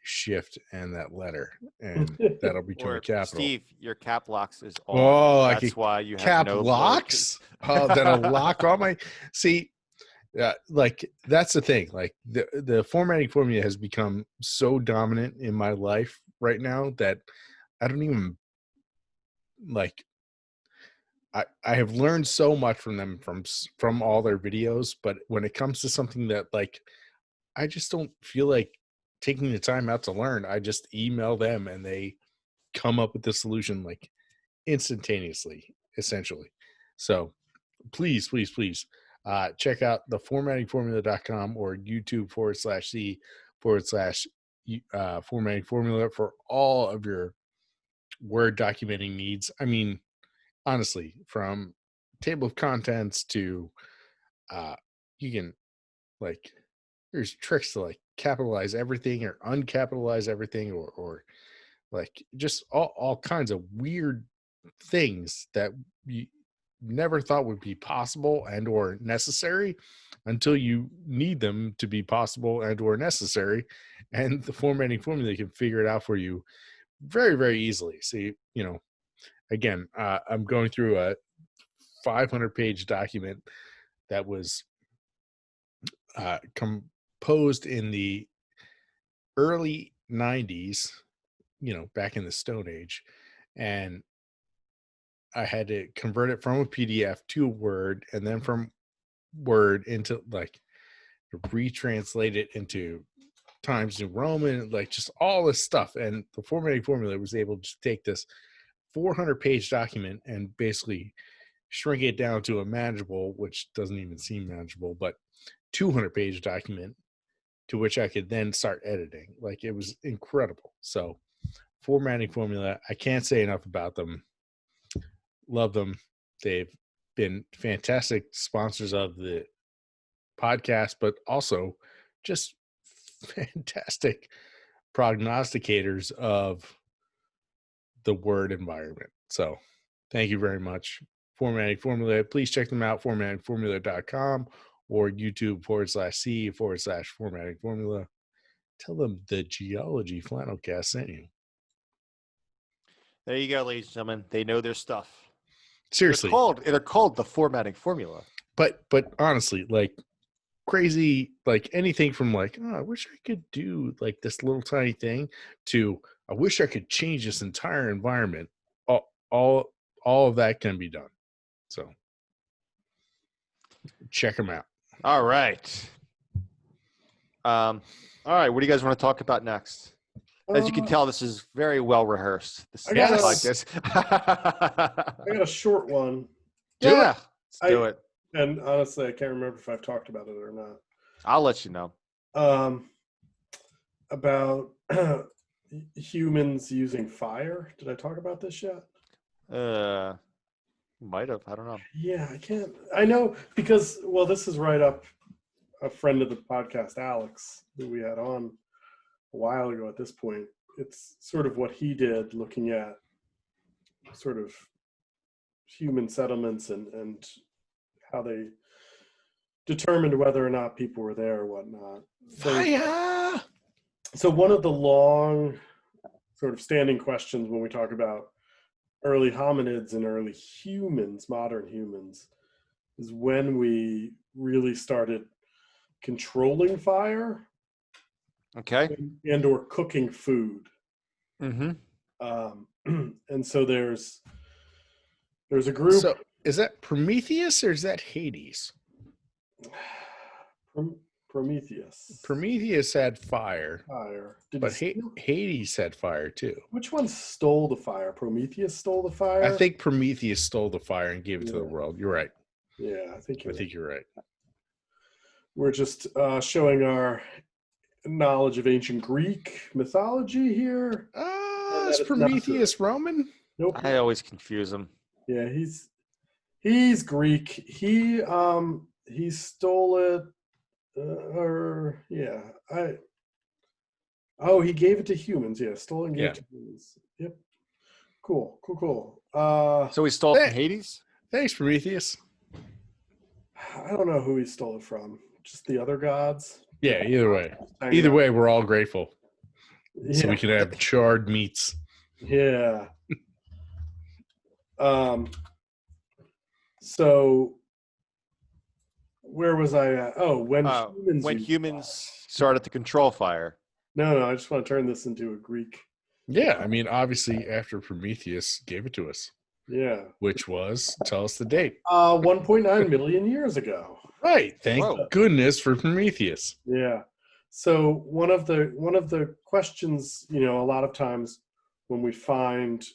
Speaker 2: shift and that letter, and that'll become a
Speaker 3: Or
Speaker 2: capital.
Speaker 3: Steve, your cap locks is on.
Speaker 2: Oh, I
Speaker 3: That's
Speaker 2: could
Speaker 3: why you have
Speaker 2: cap
Speaker 3: no
Speaker 2: locks. Oh, that'll lock all my. See, like, that's the thing. Like, the formatting formula has become so dominant in my life right now that I don't even like. I have learned so much from them from all their videos, but when it comes to something that, like, I just don't feel like taking the time out to learn, I just email them and they come up with the solution, like, instantaneously, essentially. So please check out the formattingformula.com or YouTube/C/formatting formula for all of your Word documenting needs. I mean, honestly, from table of contents to you can, like, there's tricks to, like, capitalize everything or uncapitalize everything, or like, just all kinds of weird things that you never thought would be possible and or necessary until you need them to be possible and or necessary, and the formatting formula can figure it out for you very, very easily. See, again, I'm going through a 500-page document that was composed in the early 90s, back in the Stone Age, and I had to convert it from a PDF to Word, and then from Word into, like, retranslate it into Times New Roman, like, just all this stuff. And the formatting formula was able to take this 400-page document and basically shrink it down to a manageable, which doesn't even seem manageable, but 200-page document to which I could then start editing. Like, it was incredible. So formatting formula, I can't say enough about them. Love them. They've been fantastic sponsors of the podcast, but also just fantastic prognosticators of the Word environment. So thank you very much, Formatting Formula. Please check them out, formattingformula.com or YouTube/C/formatting formula. Tell them the Geology Flannelcast sent you.
Speaker 3: There you go, ladies and gentlemen. They know their stuff.
Speaker 2: Seriously.
Speaker 3: They're called the formatting formula.
Speaker 2: But honestly, like, crazy, like, anything from, like, I wish I could do, like, this little tiny thing, to I wish I could change this entire environment. All of that can be done. So check them out.
Speaker 3: All right. All right. What do you guys want to talk about next? As you can tell, this is very well rehearsed. This
Speaker 4: I got
Speaker 3: is
Speaker 4: a-
Speaker 3: like this.
Speaker 4: I got a short one,
Speaker 3: Let's do it.
Speaker 4: and honestly, I can't remember if I've talked about it or not.
Speaker 3: I'll let you know.
Speaker 4: About humans using fire. Did I talk about this yet?
Speaker 3: Might have. I don't know.
Speaker 4: Yeah, I can't. I know because, well, this is right up a friend of the podcast, Alex, that we had on a while ago at this point. It's sort of what he did, looking at sort of human settlements and how they determined whether or not people were there or whatnot.
Speaker 2: Fire!
Speaker 4: So one of the long sort of standing questions when we talk about early hominids and early humans, modern humans, is when we really started controlling fire,
Speaker 3: Okay.
Speaker 4: and or cooking food.
Speaker 3: Mm-hmm.
Speaker 4: And so there's a group.
Speaker 2: So is that Prometheus or is that Hades?
Speaker 4: Prometheus.
Speaker 2: Prometheus had fire,
Speaker 4: Fire. Did
Speaker 2: but
Speaker 4: he steal?
Speaker 2: Hades had fire too.
Speaker 4: Which one stole the fire? Prometheus stole the fire?
Speaker 2: I think Prometheus stole the fire and gave it to the
Speaker 4: Yeah.
Speaker 2: world. You're right.
Speaker 4: Yeah, I think
Speaker 2: You're right.
Speaker 4: We're just showing our knowledge of ancient Greek mythology here.
Speaker 2: Is Prometheus Roman?
Speaker 4: Nope.
Speaker 3: I always confuse them.
Speaker 4: Yeah, he's Greek. He stole it, or yeah. Oh, he gave it to humans. Yeah, stole it and gave
Speaker 2: Yeah.
Speaker 4: it to humans. Yep. Cool.
Speaker 3: So he stole it
Speaker 2: Hey.
Speaker 3: from Hades?
Speaker 2: Thanks, Prometheus.
Speaker 4: I don't know who he stole it from. Just the other gods.
Speaker 2: Yeah, either way.
Speaker 4: Hanging
Speaker 2: Either
Speaker 4: out.
Speaker 2: way, we're all grateful. So we
Speaker 4: Yeah.
Speaker 2: can have charred meats.
Speaker 4: Yeah. So where was I at? Oh, when humans
Speaker 3: When
Speaker 4: use
Speaker 3: humans started to control fire.
Speaker 4: fire. No, I just want to turn this into a Greek.
Speaker 2: Yeah, I mean, obviously, after Prometheus gave it to us,
Speaker 4: Yeah.
Speaker 2: which was, tell us the date.
Speaker 4: 1.9 million years ago.
Speaker 2: Right. Thank
Speaker 3: Whoa.
Speaker 2: goodness for Prometheus.
Speaker 4: Yeah. So one of the questions, a lot of times when we find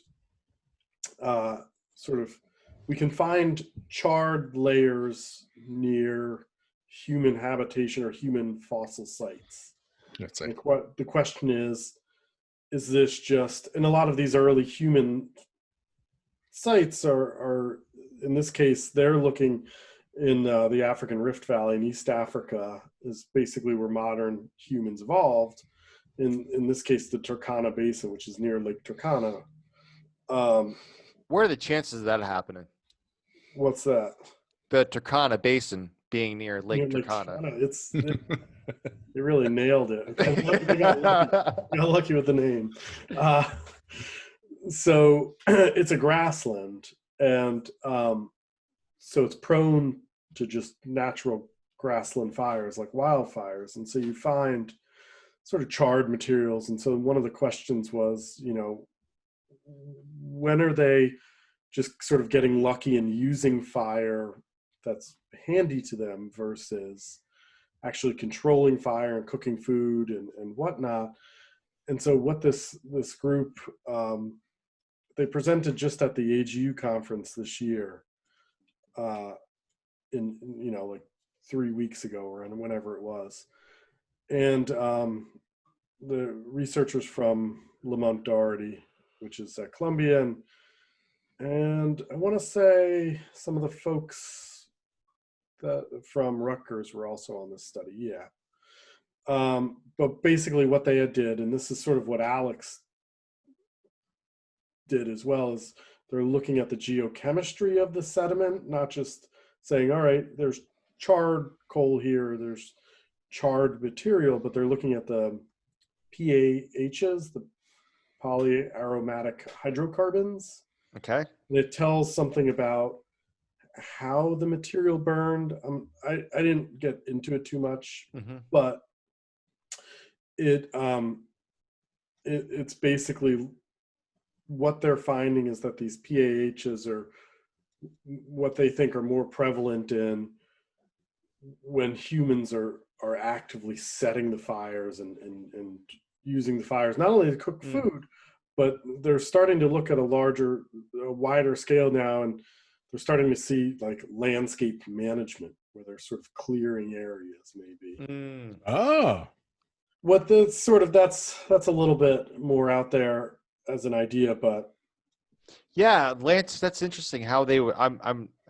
Speaker 4: we can find charred layers near human habitation or human fossil sites.
Speaker 2: That's
Speaker 4: And
Speaker 2: like,
Speaker 4: the question is this just, and a lot of these early human sites are in this case, they're looking in the African Rift Valley in East Africa is basically where modern humans evolved. In this case, the Turkana Basin, which is near Lake Turkana.
Speaker 3: What are the chances of that happening?
Speaker 4: What's that?
Speaker 3: The Turkana Basin being near Lake
Speaker 4: Near
Speaker 3: Turkana.
Speaker 4: You really nailed it. I got lucky with the name. So it's a grassland, and so it's prone to just natural grassland fires like wildfires. And so you find sort of charred materials. And so one of the questions was, when are they just sort of getting lucky and using fire that's handy to them versus actually controlling fire and cooking food and whatnot. And so what this group, they presented just at the AGU conference this year, in like 3 weeks ago or whenever it was. And the researchers from Lamont Doherty, which is at Columbia, and I want to say some of the folks that from Rutgers were also on this study. Yeah. But basically what they did, and this is sort of what Alex did as well, is they're looking at the geochemistry of the sediment, not just saying, all right, there's charred coal here, there's charred material, but they're looking at the PAHs, the polyaromatic hydrocarbons.
Speaker 3: Okay.
Speaker 4: And it tells something about how the material burned. I didn't get into it too much, but it's basically what they're finding is that these PAHs are what they think are more prevalent in when humans are actively setting the fires and using the fires, not only to cook food, but they're starting to look at a wider scale now, and they're starting to see like landscape management where they're sort of clearing areas maybe.
Speaker 2: oh,
Speaker 4: What the sort of that's a little bit more out there as an idea, but
Speaker 3: yeah, Lance, that's interesting how they would. I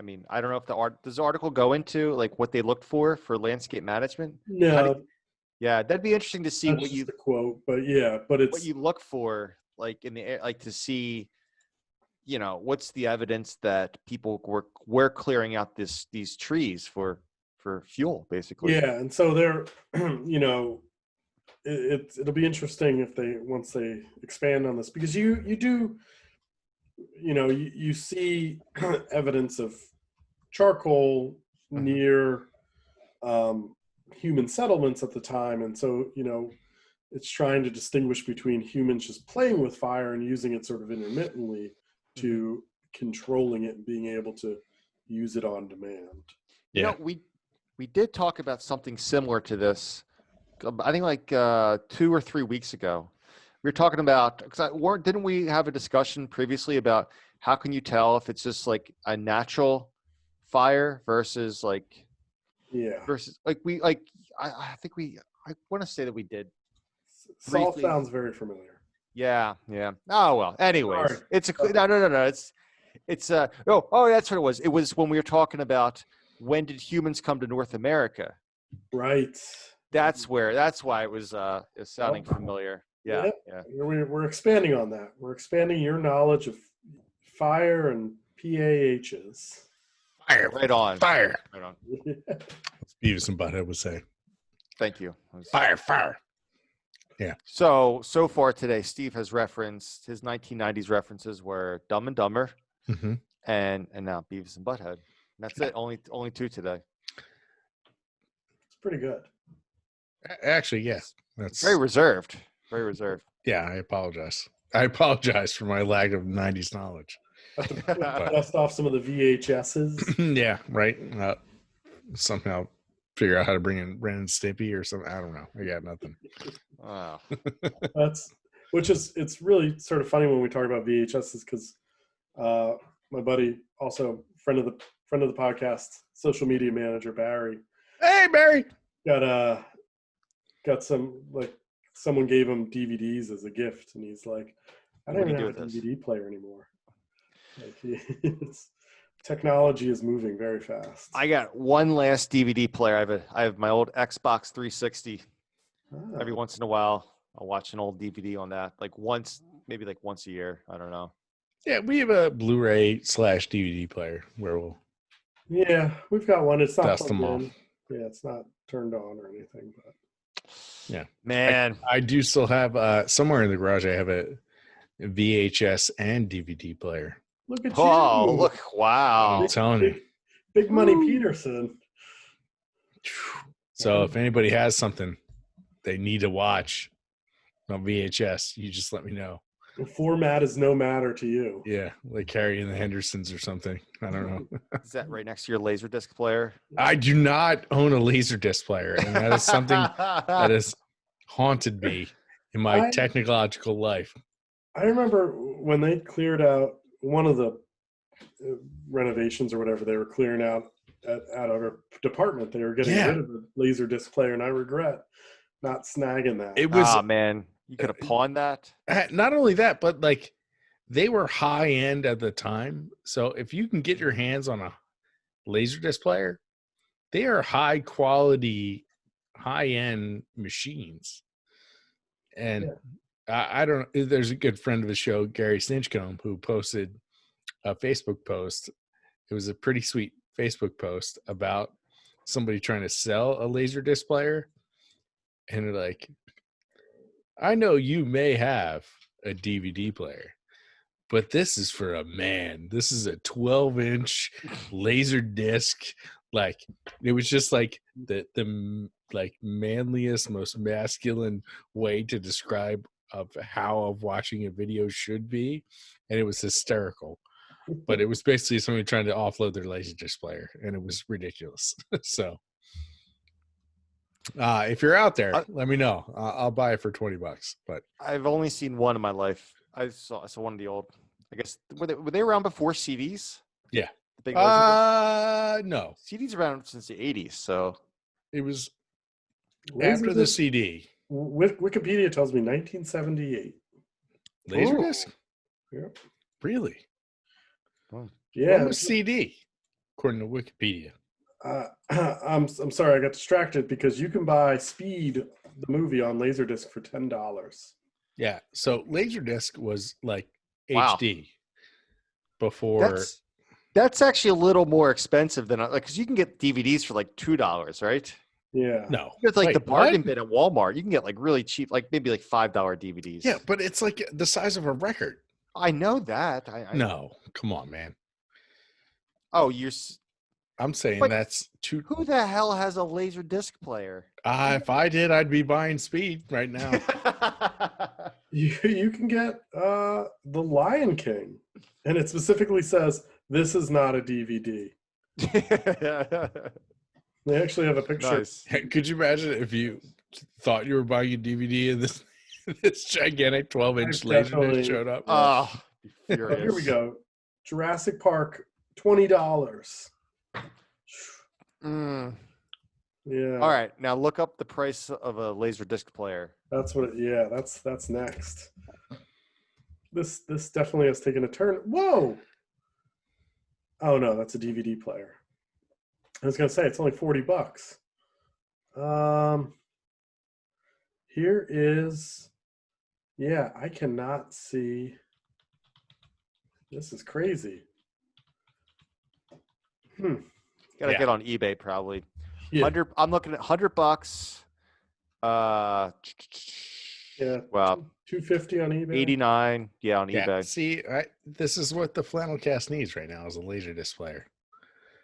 Speaker 3: mean, I don't know if does the article go into like what they looked for landscape management?
Speaker 4: no,
Speaker 3: Yeah, that'd be interesting to see
Speaker 4: that's
Speaker 3: what
Speaker 4: just
Speaker 3: you
Speaker 4: a quote, but yeah, but it's
Speaker 3: what you look for, like in the air, like to see, what's the evidence that people were clearing out these trees for fuel, basically.
Speaker 4: yeah, and so they're it'll be interesting if once they expand on this, because you do you see evidence of charcoal near human settlements at the time, and so it's trying to distinguish between humans just playing with fire and using it sort of intermittently to controlling it and being able to use it on demand.
Speaker 2: yeah.
Speaker 3: We did talk about something similar to this, I think like 2 or 3 weeks ago. We were talking about, didn't we have a discussion previously about how can you tell if it's just like a natural fire versus I want to say that we did.
Speaker 4: Salt
Speaker 3: Briefly.
Speaker 4: sounds very familiar.
Speaker 3: Yeah. Oh well. Anyways,
Speaker 4: Sorry.
Speaker 3: it's no. It's that's what it was. It was when we were talking about when did humans come to North America.
Speaker 4: Right.
Speaker 3: That's why it was sounding familiar. Yeah,
Speaker 4: Yep.
Speaker 3: yeah.
Speaker 4: We're expanding on that. We're expanding your knowledge of fire and PAHs.
Speaker 2: Fire,
Speaker 3: Right on.
Speaker 2: fire.
Speaker 3: Right on.
Speaker 2: As Beavis and Butthead would say.
Speaker 3: Thank you.
Speaker 2: Fire, fire. Yeah.
Speaker 3: So far today, Steve has referenced his 1990s references were Dumb and Dumber
Speaker 2: Mm-hmm.
Speaker 3: and now Beavis and Butthead. And that's it. Only two today.
Speaker 4: It's pretty good.
Speaker 2: Actually, yes. That's
Speaker 3: Very reserved. Very reserved.
Speaker 2: Yeah, I apologize. I apologize for my lack of 90s knowledge.
Speaker 4: Dust off some of the VHSs.
Speaker 2: Yeah, right. Somehow figure out how to bring in Ren and Stimpy or something. I don't know. I got nothing.
Speaker 3: Wow.
Speaker 4: It's really sort of funny when we talk about VHSs because my buddy, also friend of the podcast, social media manager Barry.
Speaker 2: Hey, Barry.
Speaker 4: Got some, like, someone gave him DVDs as a gift, and he's like, I don't even have a DVD player anymore. Like, technology is moving very fast.
Speaker 3: I got one last DVD player. I have my old Xbox 360. Every once in a while, I'll watch an old DVD on that, maybe once a year. I don't know.
Speaker 2: Yeah, we have a Blu-ray/DVD player where we'll
Speaker 4: we've got one. It's not
Speaker 2: dust them off.
Speaker 4: Yeah, it's not turned on or anything, but
Speaker 2: yeah,
Speaker 3: man,
Speaker 2: I do still have somewhere in the garage. I have a VHS and DVD player.
Speaker 4: Look at you!
Speaker 3: Oh, look! Wow!
Speaker 2: I'm telling you,
Speaker 4: Big Money Peterson.
Speaker 2: So if anybody has something they need to watch on VHS, you just let me know.
Speaker 4: The format is no matter to you.
Speaker 2: Yeah, like Carrie and the Hendersons or something. I don't know.
Speaker 3: Is that right next to your Laserdisc player?
Speaker 2: I do not own a Laserdisc player, and that is something that has haunted me in my technological life.
Speaker 4: I remember when they cleared out one of the renovations or whatever, they were clearing out at our department. They were getting rid of the Laserdisc player, and I regret not snagging that.
Speaker 2: It was,
Speaker 3: man, you could have pawned that.
Speaker 2: Not only that, but like they were high end at the time. So if you can get your hands on a Laserdisc player, they are high quality, high end machines. And I don't know. There's a good friend of the show, Gary Stinchcomb, who posted a Facebook post. It was a pretty sweet Facebook post about somebody trying to sell a Laserdisc player. And they're like, I know you may have a DVD player, but this is for a man. This is a 12-inch laser disc. Like, it was just like the like manliest, most masculine way to describe of how watching a video should be, and it was hysterical. But it was basically somebody trying to offload their Laserdisc player, and it was ridiculous. So, if you're out there, let me know. I'll buy it for $20. But
Speaker 3: I've only seen one in my life. I saw one of the old. I guess were they around before CDs?
Speaker 2: Yeah.
Speaker 3: The big
Speaker 2: no.
Speaker 3: CDs around since the 80s. So
Speaker 2: it was after the CD.
Speaker 4: Wikipedia tells me 1978.
Speaker 2: Laserdisc?
Speaker 4: Yep.
Speaker 2: Really?
Speaker 3: Oh.
Speaker 4: Yeah.
Speaker 2: What was CD, according to Wikipedia?
Speaker 4: I'm sorry, I got distracted because you can buy Speed, the movie, on Laserdisc for $10.
Speaker 2: Yeah. So Laserdisc was like HD before.
Speaker 3: That's actually a little more expensive than because you can get DVDs for like $2, right?
Speaker 4: Yeah.
Speaker 2: No.
Speaker 3: It's like the bargain bin at Walmart. You can get like really cheap, like maybe like $5 DVDs.
Speaker 2: Yeah, but it's like the size of a record.
Speaker 3: I know that.
Speaker 2: No, come on, man.
Speaker 3: Oh,
Speaker 2: I'm saying that's too.
Speaker 3: Who the hell has a laser disc player?
Speaker 2: If I did, I'd be buying Speed right now.
Speaker 4: You can get The Lion King, and it specifically says this is not a DVD. They actually have a picture.
Speaker 3: Nice.
Speaker 2: Could you imagine if you thought you were buying a DVD and this gigantic 12-inch laser showed up?
Speaker 3: Oh,
Speaker 4: here we go. Jurassic Park, $20. Yeah.
Speaker 3: All right, now look up the price of a laser disc player.
Speaker 4: That's what. That's next. This definitely has taken a turn. Whoa. Oh no, that's a DVD player. I was gonna say it's only $40. Here is, yeah, I cannot see. This is crazy.
Speaker 3: Gotta
Speaker 2: Yeah.
Speaker 3: get on eBay probably.
Speaker 4: Yeah.
Speaker 3: I'm looking at $100.
Speaker 4: Yeah.
Speaker 3: Well,
Speaker 4: 250 on eBay.
Speaker 3: 89. Yeah, on
Speaker 2: Yeah.
Speaker 3: eBay.
Speaker 2: See, this is what the Flannelcast needs right now is a Laserdisc player.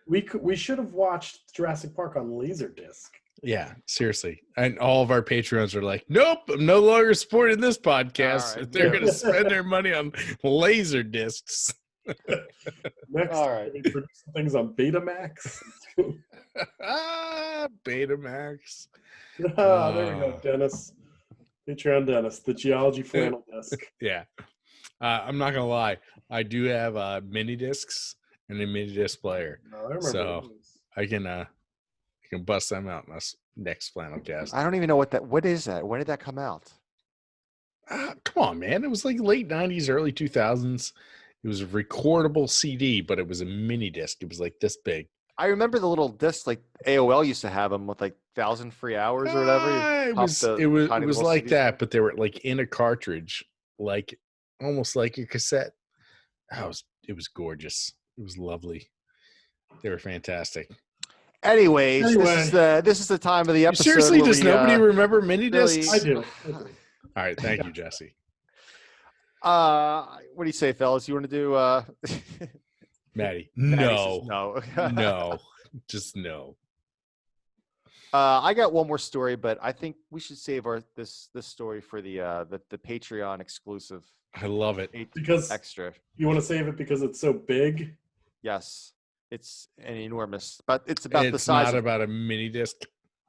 Speaker 4: We should have watched Jurassic Park on Laserdisc.
Speaker 2: Yeah, seriously. And all of our Patreons are like, nope, I'm no longer supporting this podcast.
Speaker 3: All right,
Speaker 2: They're
Speaker 3: yeah.
Speaker 2: going to spend their money on laser discs.
Speaker 4: Next,
Speaker 3: All right.
Speaker 4: we produce things on Betamax.
Speaker 2: Betamax.
Speaker 4: There we go, Dennis. Patreon Dennis, the Geology Flannel Desk.
Speaker 2: Yeah. I'm not going to lie. I do have mini discs and a mini disc player.
Speaker 4: I remember
Speaker 2: So
Speaker 4: those.
Speaker 2: I can bust them out in this next Flannelcast.
Speaker 3: I don't even know what is that? When did that come out?
Speaker 2: Come on, man. It was like late 90s, early 2000s. It was a recordable CD, but it was a mini disc. It was like this big.
Speaker 3: I remember the little discs like AOL used to have them with like 1,000 free hours or whatever. You
Speaker 2: It
Speaker 3: pop
Speaker 2: was
Speaker 3: the
Speaker 2: it was
Speaker 3: tiny
Speaker 2: it was
Speaker 3: little
Speaker 2: like
Speaker 3: CDs.
Speaker 2: that, but they were like in a cartridge, like almost like a cassette. It was gorgeous. It was lovely. They were fantastic.
Speaker 3: Anyways,
Speaker 4: Anyway.
Speaker 3: this is the time of the episode.
Speaker 2: Seriously,
Speaker 3: where
Speaker 2: does
Speaker 3: we,
Speaker 2: nobody remember mini
Speaker 3: really-
Speaker 2: discs?
Speaker 4: I do.
Speaker 2: All right, thank you, Jesse.
Speaker 3: What do you say, fellas? You want to do?
Speaker 2: Maddie,
Speaker 3: Maddie says
Speaker 2: no,
Speaker 3: no.
Speaker 2: no, just no.
Speaker 3: I got one more story, but I think we should save this story for the Patreon exclusive
Speaker 2: I love it.
Speaker 4: Because
Speaker 3: extra.
Speaker 4: you want to save it because it's so big.
Speaker 3: Yes, it's an enormous, but it's about the
Speaker 2: It's
Speaker 3: size.
Speaker 2: not about a mini disc.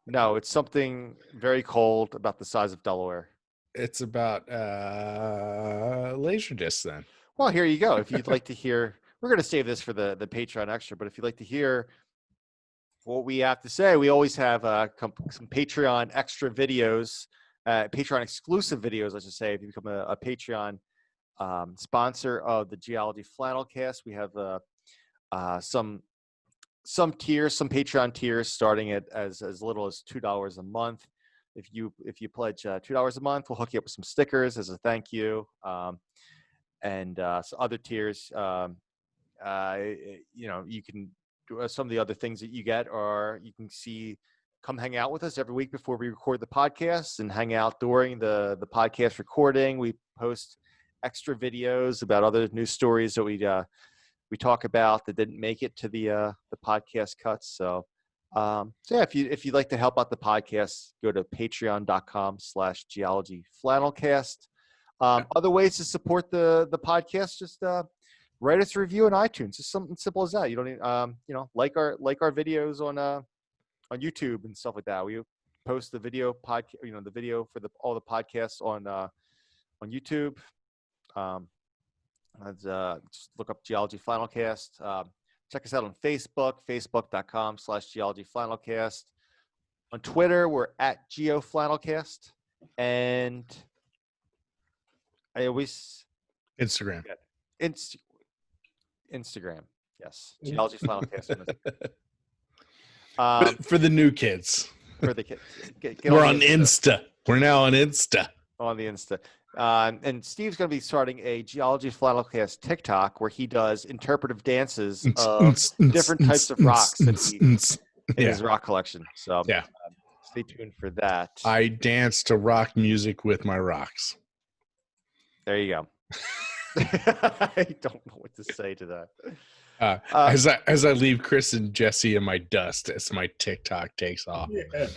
Speaker 3: No, it's something very cold about the size of Delaware.
Speaker 2: It's about laser discs. Then
Speaker 3: Well, here you go. If you'd like to hear, we're going to save this for the Patreon extra, but if you'd like to hear what we have to say, we always have some Patreon extra videos, Patreon exclusive videos, I should say. If you become a Patreon sponsor of the Geology Flannelcast, we have some tiers, some Patreon tiers starting at as little as $2 a month. If you pledge $2 a month, we'll hook you up with some stickers as a thank you, and some other tiers. You can do some of the other things that you get, or you can come hang out with us every week before we record the podcast, and hang out during the podcast recording. We post extra videos about other news stories that we talk about that didn't make it to the podcast cuts. So yeah, if you'd like to help out the podcast, go to patreon.com/Geology Flannelcast. Other ways to support the podcast, just write us a review on iTunes. Just something simple as that. You don't need, like our videos on YouTube and stuff like that. We post the video podcast, the video for all the podcasts on YouTube. Just look up Geology Flannelcast. Check us out on Facebook, facebook.com/Geology Flannelcast. On Twitter, we're at Geo Flannelcast. And I always
Speaker 2: Instagram.
Speaker 3: Instagram. Yes. Geology Flannelcast.
Speaker 2: For the new kids.
Speaker 3: For the kids. Get
Speaker 2: We're on Insta. We're now on Insta.
Speaker 3: On the Insta. And Steve's going to be starting a Geology Flannelcast TikTok where he does interpretive dances of different types of rocks in his rock collection. So
Speaker 2: yeah,
Speaker 3: stay tuned for that.
Speaker 2: I dance to rock music with my rocks.
Speaker 3: There you go. I don't know what to say to that.
Speaker 2: As I leave Chris and Jesse in my dust as my TikTok takes off.
Speaker 4: Yeah.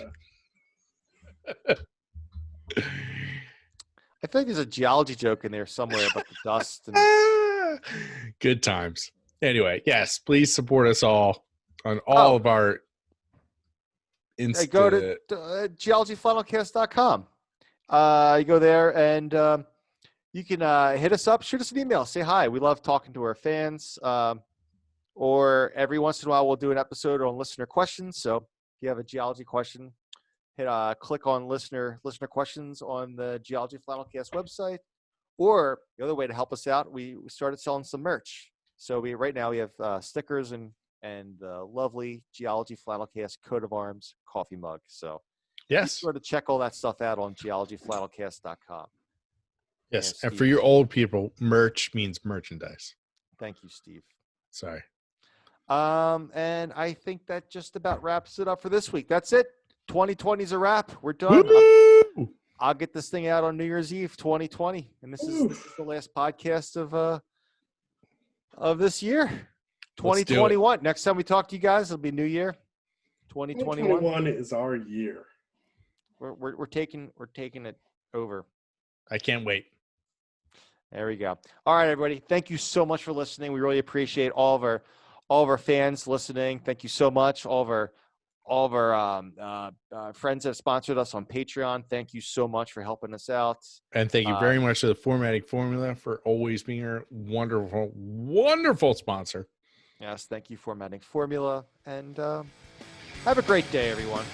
Speaker 3: I feel like there's a geology joke in there somewhere about the dust. And...
Speaker 2: Good times. Anyway, yes, please support us all on all of our Insta.
Speaker 3: Go to geologyflannelcast.com. You go there and you can hit us up, shoot us an email, say hi. We love talking to our fans. Or every once in a while, we'll do an episode on listener questions. So if you have a geology question, click on listener questions on the Geology Flannelcast website. Or the other way to help us out, we started selling some merch. So right now we have stickers and the lovely Geology Flannelcast coat of arms coffee mug. So
Speaker 2: Yes.
Speaker 3: Sure to check all that stuff out on geologyflannelcast.com.
Speaker 2: Yes.
Speaker 3: Yeah,
Speaker 2: And for
Speaker 3: Steve.
Speaker 2: your old people, merch means merchandise.
Speaker 3: Thank you, Steve.
Speaker 2: Sorry.
Speaker 3: And I think that just about wraps it up for this week. That's it. 2020 is a wrap. We're done.
Speaker 2: Woo!
Speaker 3: I'll get this thing out on New Year's Eve 2020. And this is the last podcast of this year.
Speaker 4: Let's do it.
Speaker 3: 2021. Next time we talk to you guys, it'll be New Year. 2021.
Speaker 4: 2021 is our year.
Speaker 3: We're taking it over.
Speaker 2: I can't wait.
Speaker 3: There we go. All right, everybody. Thank you so much for listening. We really appreciate all of our fans listening. Thank you so much. All of our friends that have sponsored us on Patreon. Thank you so much for helping us out.
Speaker 2: And thank you very much to the Formatting Formula for always being our wonderful, wonderful sponsor.
Speaker 3: Yes, thank you, Formatting Formula. And have a great day, everyone.